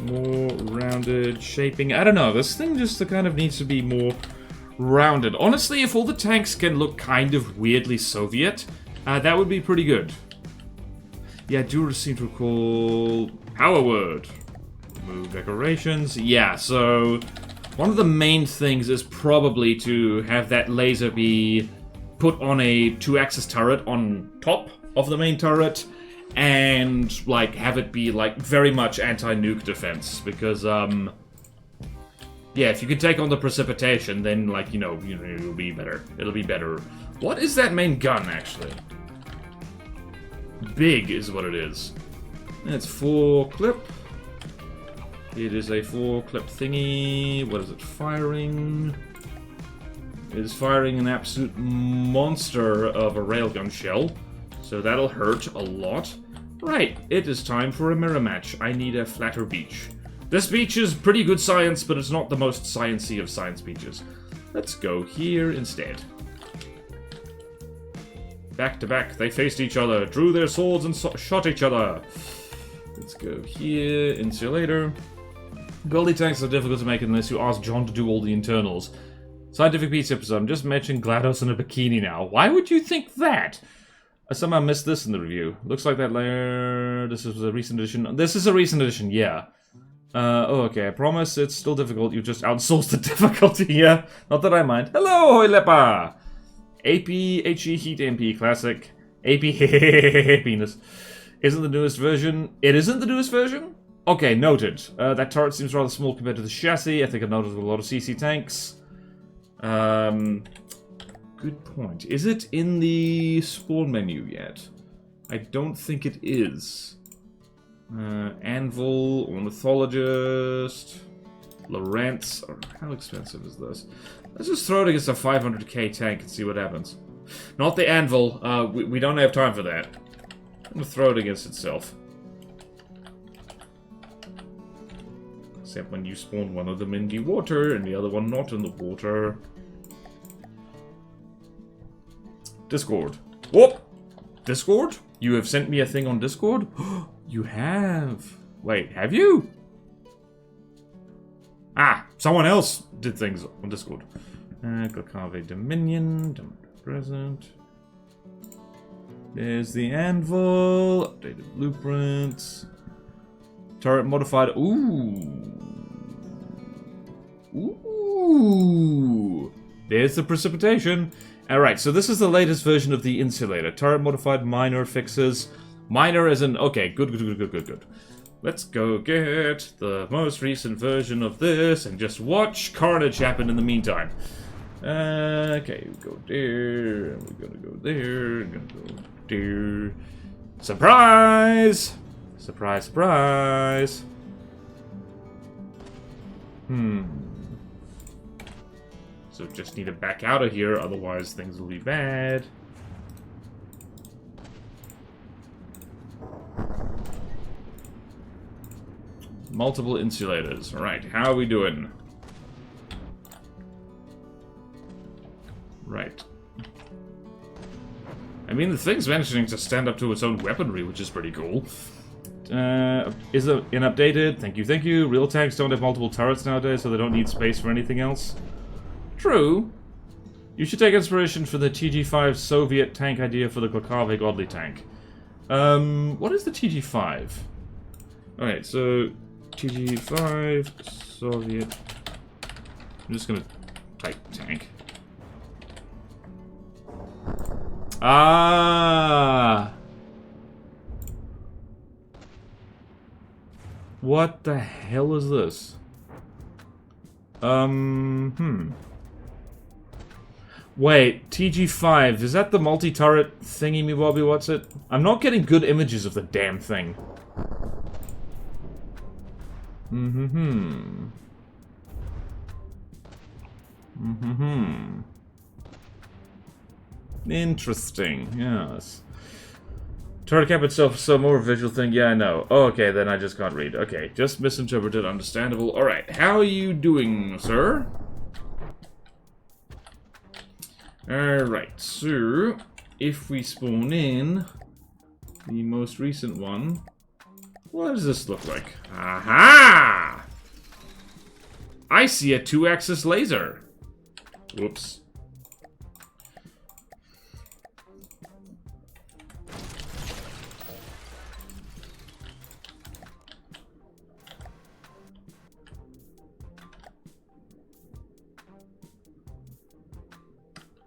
Speaker 1: More rounded shaping. I don't know, this thing just kind of needs to be more rounded. Honestly, if all the tanks can look kind of weirdly Soviet, that would be pretty good. Yeah, I do seem to recall power word. Move decorations. Yeah, so one of the main things is probably to have that laser be put on a 2-axis turret on top of the main turret, and, like, have it be, like, very much anti-nuke defense, because, yeah, if you can take on the precipitation, then, like, you know, it'll be better. It'll be better. What is that main gun, actually? Big is what it is. It's 4-clip. It is a 4-clip thingy. What is it firing? It is firing an absolute monster of a railgun shell, so that'll hurt a lot. Right, it is time for a mirror match. I need a flatter beach. This beach is pretty good science, but it's not the most sciencey of science beaches. Let's go here instead. Back to back, they faced each other, drew their swords and shot each other. Let's go here, insulator. Goldie tanks are difficult to make unless you ask John to do all the internals. Scientific Beats episode, I'm just mentioning GLaDOS in a bikini now. Why would you think that? I somehow missed this in the review. Looks like that layer... This is a recent edition. This is a recent edition, yeah. Oh, okay, I promise it's still difficult. You just outsourced the difficulty, yeah? Not that I mind. Hello, Hoi Lepa! AP, HE, Heat MP, Classic. AP, penis. Isn't the newest version... It isn't the newest version? Okay, noted. That turret seems rather small compared to the chassis. I think I've noticed with a lot of CC tanks. Good point. Is it in the spawn menu yet? I don't think it is. Anvil, Ornithologist, Lawrence. How expensive is this? Let's just throw it against a 500k tank and see what happens. Not the Anvil. We don't have time for that. I'm gonna throw it against itself. Except when you spawn one of them in the water and the other one not in the water. Discord. Whoop! Discord? You have sent me a thing on Discord? You have. Wait, have you? Ah, someone else did things on Discord. Glacave Dominion, present. There's the Anvil, updated blueprints. Turret modified. Ooh. Ooh. There's the precipitation. Alright, so this is the latest version of the insulator. Turret modified minor fixes. Minor as in... Okay, good. Let's go get the most recent version of this and just watch carnage happen in the meantime. Okay, we go there, and we're gonna go there, and gonna go there. Surprise! Surprise, surprise! So just need to back out of here, otherwise things will be bad. Multiple insulators. Alright, how are we doing? Right. I mean, the thing's managing to stand up to its own weaponry, which is pretty cool. Is it updated? Thank you. Real tanks don't have multiple turrets nowadays, so they don't need space for anything else. True. You should take inspiration for the TG5 Soviet tank idea for the Glacave Godly tank. What is the TG5? Alright, so... TG5 Soviet... I'm just gonna type tank. Ah! What the hell is this? Wait, TG5, is that the multi-turret thingy-me-bobby, what's it? I'm not getting good images of the damn thing. Interesting, yes. Turret cap itself is so more visual thing. Yeah, I know. Oh, okay, then I just can't read. Okay, just misinterpreted. Understandable. Alright, how are you doing, sir? Alright, so... if we spawn in... the most recent one... what does this look like? Aha! I see a 2-axis laser. Whoops.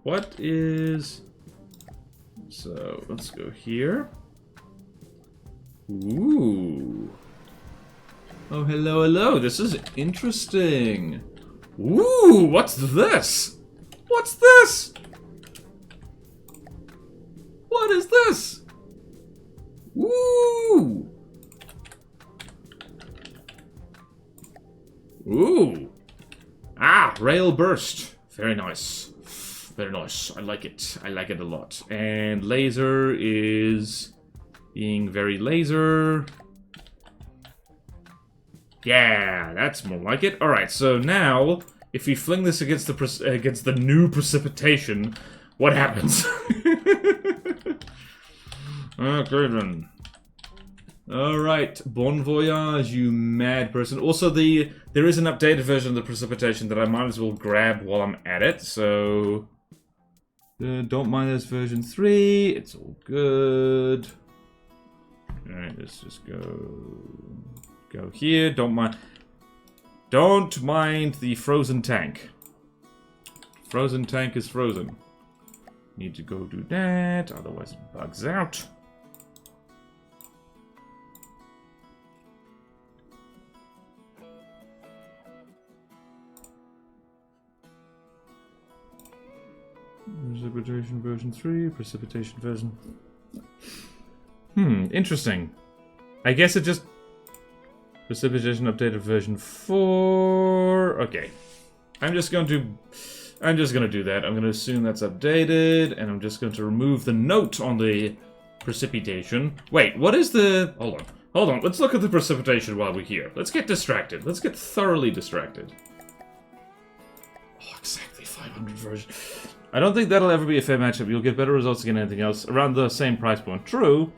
Speaker 1: What is... so, let's go here. Ooh. Oh, hello, hello. This is interesting. Ooh, what's this? What's this? What is this? Ooh. Ooh. Ah, rail burst. Very nice. Very nice. I like it. I like it a lot. And laser is being very laser. Yeah, that's more like it. All right. So now, if we fling this against the new precipitation, what happens? Okay then. All right, bon voyage, you mad person. Also, there is an updated version of the precipitation that I might as well grab while I'm at it. So. Don't mind this version 3. It's all good. Alright, let's just go here. Don't mind the frozen tank. Frozen tank is frozen. Need to go do that, otherwise it bugs out. Precipitation version 3, precipitation version... interesting. I guess it just... precipitation updated version 4... okay. I'm just gonna do that. I'm gonna assume that's updated, and I'm just going to remove the note on the precipitation. Wait, what is the... hold on. Let's look at the precipitation while we're here. Let's get distracted. Let's get thoroughly distracted. Oh, exactly 500 version... I don't think that'll ever be a fair matchup. You'll get better results against anything else. Around the same price point. True.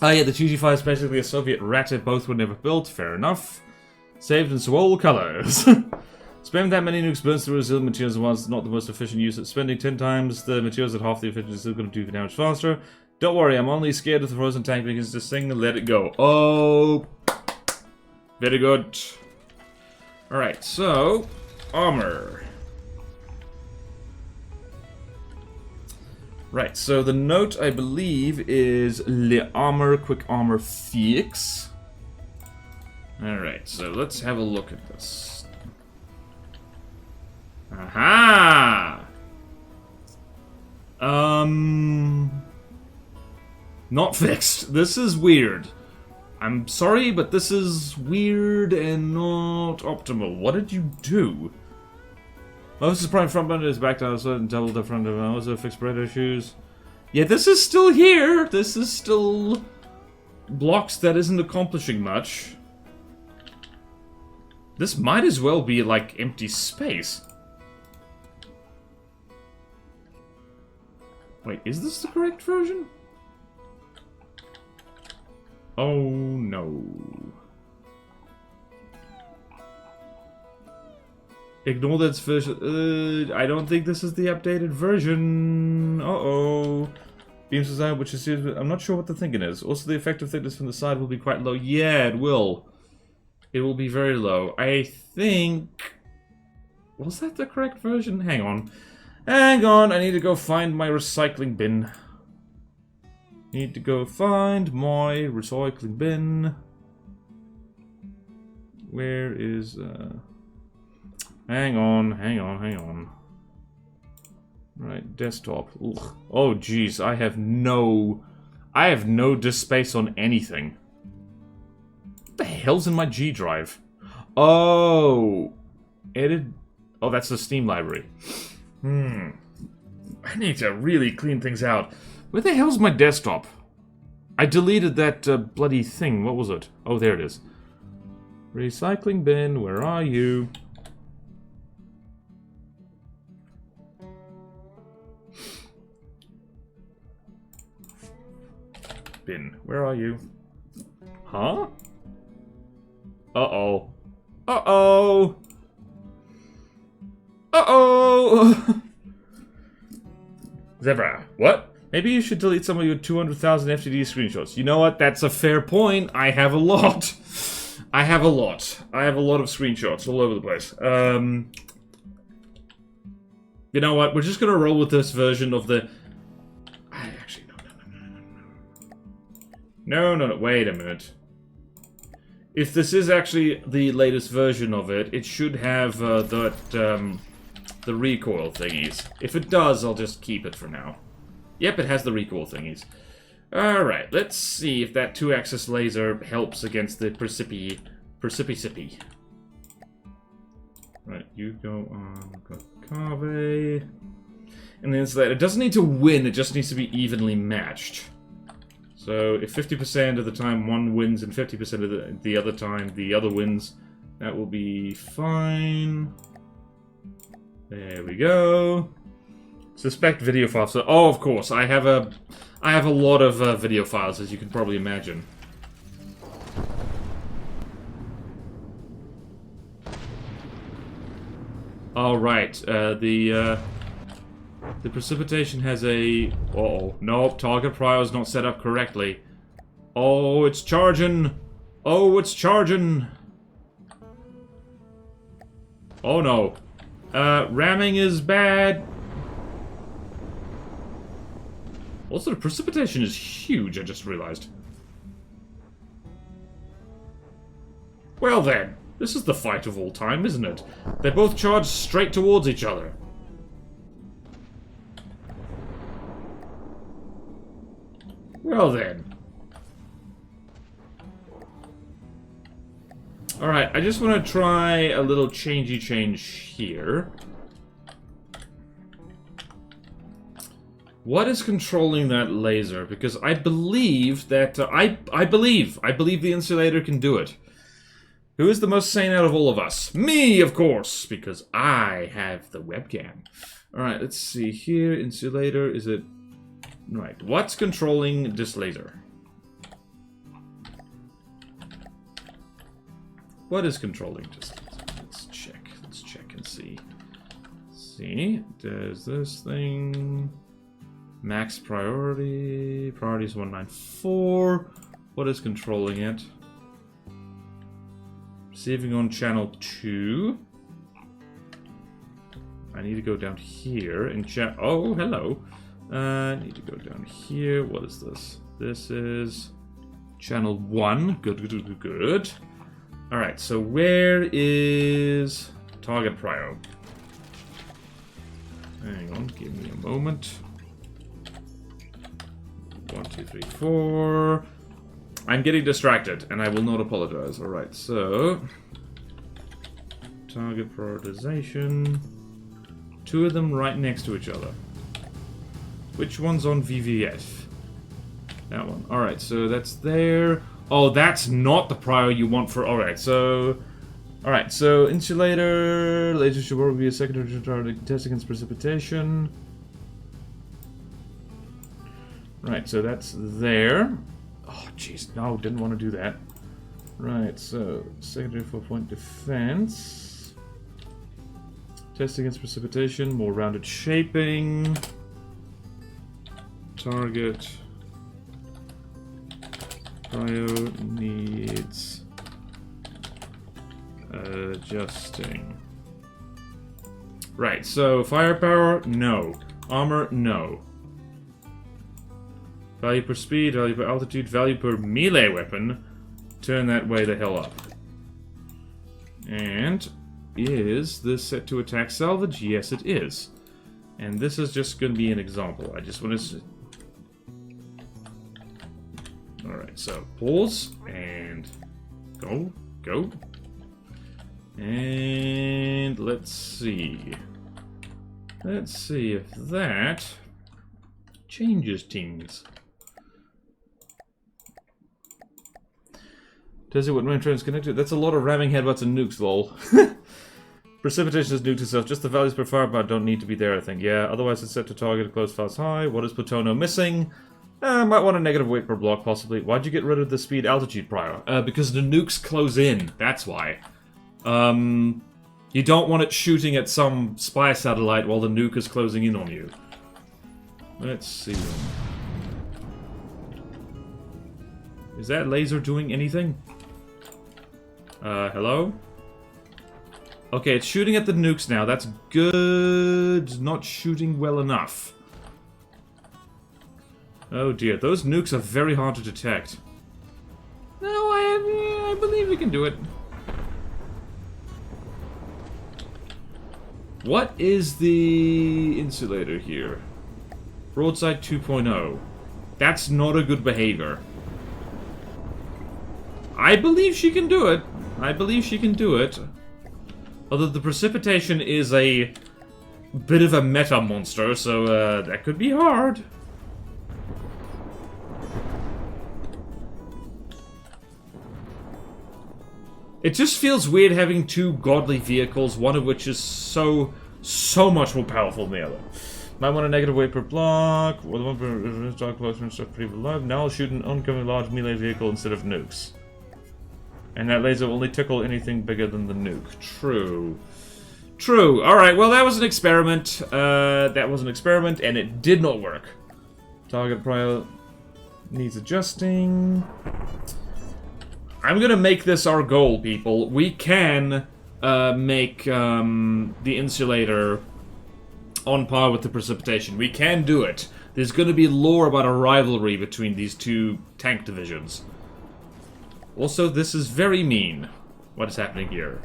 Speaker 1: Oh yeah, the GG5 is basically a Soviet rat. Both were never built. Fair enough. Saved in swole colors. Spending that many nukes burns through resilient materials at once is not the most efficient use. Spending 10 times the materials at half the efficiency is still going to do damage faster. Don't worry, I'm only scared of the frozen tank because this thing, let it go. Oh. Very good. Alright, so. Armor. Right, so the note, I believe, is Le Armor, Quick Armor Fix. Alright, so let's have a look at this. Aha! Not fixed. This is weird. I'm sorry, but this is weird and not optimal. What did you do? Most of the prime front bender is back down and double the front of also fixed radar shoes. Yeah, this is still here. This is still blocks that isn't accomplishing much. This might as well be like empty space. Wait, is this the correct version? Oh no. Ignore that version. I don't think this is the updated version. Uh-oh. Beams design, which is... I'm not sure what the thinking is. Also, the effective thickness from the side will be quite low. Yeah, it will. It will be very low. I think... was that the correct version? Hang on. Hang on, I need to go find my recycling bin. Need to go find my recycling bin. Where is... Hang on. Right, desktop. Ugh. Oh, jeez, I have no disk space on anything. What the hell's in my G drive? Oh, edit. Oh, that's the Steam library. I need to really clean things out. Where the hell's my desktop? I deleted that bloody thing. What was it? Oh, there it is. Recycling bin, where are you? Bin, where are you? Huh? Uh-oh. Uh-oh! Uh-oh! Zebra, what? Maybe you should delete some of your 200,000 FTD screenshots. You know what? That's a fair point. I have a lot. I have a lot. I have a lot of screenshots all over the place. You know what? We're just gonna roll with this version of the... Actually, no. Wait a minute. If this is actually the latest version of it, it should have the recoil thingies. If it does, I'll just keep it for now. Yep, it has the recoil thingies. Alright, let's see if that 2-axis laser helps against the Percipi. Right, you go on Cave. And then it doesn't need to win, it just needs to be evenly matched. So if 50% of the time one wins and 50% of the other time the other wins, that will be fine. There we go. Suspect video files. So, oh, of course, I have a lot of video files, as you can probably imagine. All right, the precipitation has a... Uh-oh. Nope, target prior is not set up correctly. Oh, it's charging! Oh, it's charging! Oh, no. Ramming is bad. Also, the precipitation is huge, I just realized. Well then, this is the fight of all time, isn't it? They both charge straight towards each other. Well then. Alright, I just want to try a little changey change here. What is controlling that laser? Because I believe that... I believe the insulator can do it. Who is the most sane out of all of us? Me, of course! Because I have the webcam. Alright, let's see here. Insulator, is it... Right, what's controlling this laser? What is controlling this laser? Let's check and see. See, does this thing... Max priority... Priority is 194. What is controlling it? Receiving on channel 2. I need to go down here and check... Oh, hello. I need to go down here. What is this? This is channel 1. Good. Alright, so where is target prio? Hang on, give me a moment. 1, 2, 3, 4. I'm getting distracted, and I will not apologize. Alright, so... Target prioritization. 2 of them right next to each other. Which one's on VVF? That one. Alright, so that's there. Oh, that's not the prior you want for... Alright, so... Alright, so insulator... Laser should probably be a secondary target test against precipitation. Right, so that's there. Oh, jeez, no, didn't want to do that. Right, so secondary 4-point defense. Test against precipitation, more rounded shaping. Target prio needs adjusting. Right, so firepower, no. Armor, no. Value per speed, value per altitude, value per melee weapon. Turn that way the hell up. And is this set to attack salvage? Yes, it is. And this is just going to be an example. I just want to... Alright, so pause and go. And let's see. Let's see if that changes things. Tells you what main train is connected. That's a lot of ramming headbutts and nukes, lol. Precipitation has nuked itself. Just the values per firepower don't need to be there, I think. Yeah, otherwise it's set to target close fast high. What is Plutono missing? Might want a negative weight per block, possibly. Why'd you get rid of the speed altitude prior? Because the nukes close in. That's why. You don't want it shooting at some spy satellite while the nuke is closing in on you. Let's see. Is that laser doing anything? Hello? Okay, it's shooting at the nukes now. That's good. Not shooting well enough. Oh dear, those nukes are very hard to detect. No, I believe we can do it. What is the insulator here? Broadside 2.0. That's not a good behavior. I believe she can do it. I believe she can do it. Although the precipitation is a bit of a meta monster, so that could be hard. It just feels weird having two godly vehicles, one of which is so much more powerful than the other. Might want a negative weight per block. Well, the one per dark close and stuff pretty alive. Now I'll shoot an oncoming large melee vehicle instead of nukes. And that laser will only tickle anything bigger than the nuke. True. True. Alright, well that was an experiment. That was an experiment, and it did not work. Target prior needs adjusting. I'm gonna make this our goal, people. We can make the insulator on par with the precipitation. We can do it. There's gonna be lore about a rivalry between these two tank divisions. Also, this is very mean, what is happening here.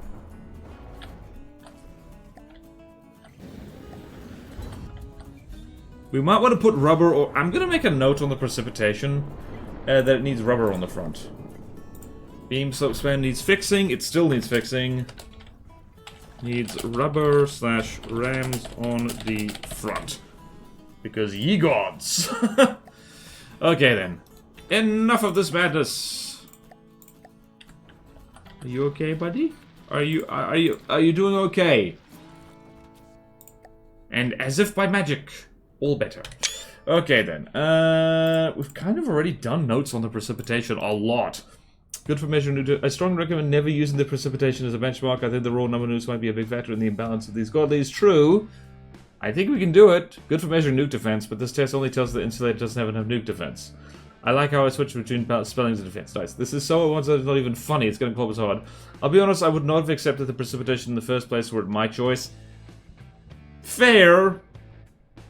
Speaker 1: We might want to put rubber, or I'm gonna make a note on the precipitation that it needs rubber on the front. Beam slope span needs fixing. It still needs fixing. Needs rubber / rams on the front. Because ye gods. Okay then. Enough of this madness. Are you okay, buddy? Are you doing okay? And as if by magic, all better. Okay then. We've kind of already done notes on the precipitation a lot. Good for measuring. I strongly recommend never using the precipitation as a benchmark. I think the raw number nukes might be a big factor in the imbalance of these godlies. True. I think we can do it. Good for measuring nuke defense, but this test only tells the insulator doesn't have enough nuke defense. I like how I switch between spellings and defense dice. This is so once it's not even funny, it's getting close hard. I'll be honest, I would not have accepted the precipitation in the first place were it my choice. Fair.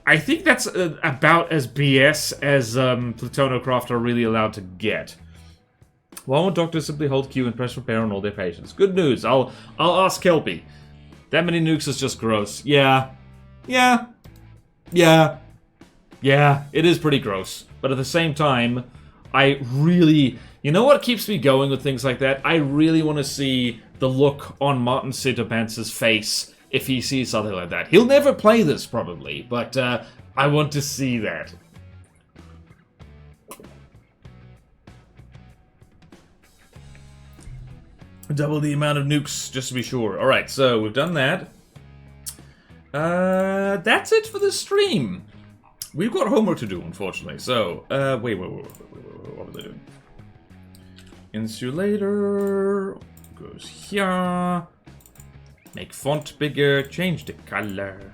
Speaker 1: I think that's about as BS as Plutonocraft are really allowed to get. Why won't doctors simply hold Q and press repair on all their patients? Good news. I'll ask Kelpie. That many nukes is just gross. Yeah. Yeah. Yeah. Yeah. It is pretty gross. But at the same time, I really... You know what keeps me going with things like that? I really want to see the look on Martin Sitterbantz's face if he sees something like that. He'll never play this, probably, but I want to see that. Double the amount of nukes, just to be sure. Alright, so we've done that. That's it for the stream. We've got homework to do, unfortunately. So, wait, what was I doing? Insulator goes here. Make font bigger, change the color.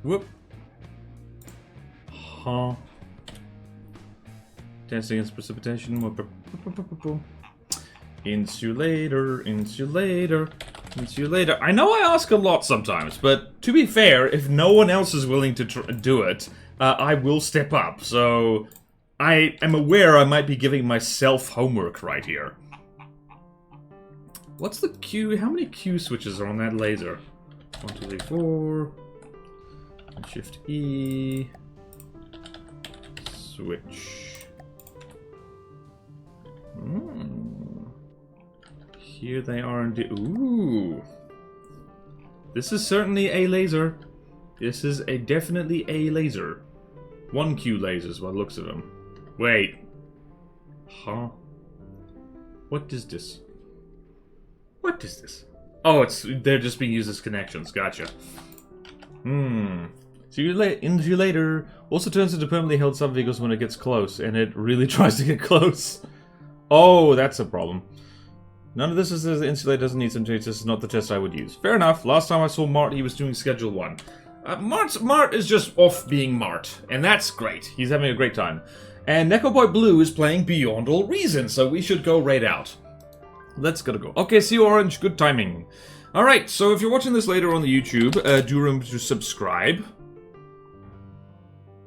Speaker 1: Whoop. Huh. Testing against precipitation. Insulator, insulator, insulator. I know I ask a lot sometimes, but to be fair, if no one else is willing to do it, I will step up. So I am aware I might be giving myself homework right here. What's the Q? How many Q switches are on that laser? 1, 2, 3, 4. Shift E. Switch. here they are indeed. Ooh. This is certainly a laser. This is definitely a laser. 1Q lasers, by the looks of them. Wait. Huh? What is this? What is this? Oh, they're just being used as connections. Gotcha. See you later. Also turns into permanently held sub-vehicles when it gets close, and it really tries to get close. Oh, that's a problem. None of this is the insulator doesn't need some change. This is not the test I would use. Fair enough. Last time I saw Mart, he was doing Schedule 1. Mart is just off being Mart, and that's great. He's having a great time. And Neko Boy Blue is playing Beyond All Reason, so we should go raid out. Let's go. Okay, see you, Orange. Good timing. Alright, so if you're watching this later on the YouTube, do remember to subscribe.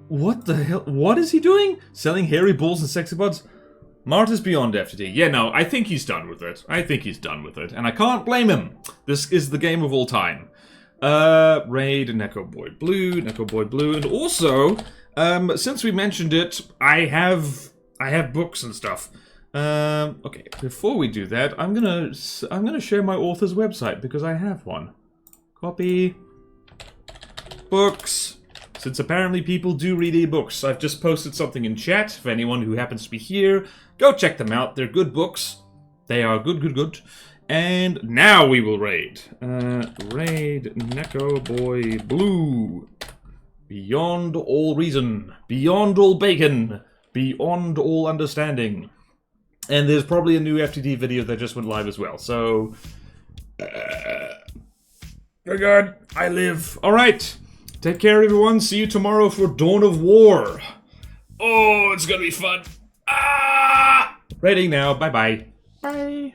Speaker 1: What the hell? What is he doing? Selling hairy balls and sexy buds? Mart is beyond FTD. Yeah, no, I think he's done with it. And I can't blame him. This is the game of all time. Raid Neko Boy Blue, and also, since we mentioned it, I have books and stuff. Okay, before we do that, I'm gonna share my author's website because I have one. Copy. Books. Since apparently people do read ebooks, I've just posted something in chat for anyone who happens to be here. Go check them out. They're good books. They are good. And now we will raid. Raid Neko Boy Blue. Beyond all reason. Beyond all bacon. Beyond all understanding. And there's probably a new FTD video that just went live as well. So, regard, I live. Alright. Take care, everyone. See you tomorrow for Dawn of War. Oh, it's gonna be fun. Ah! Raiding now. Bye-bye. Bye.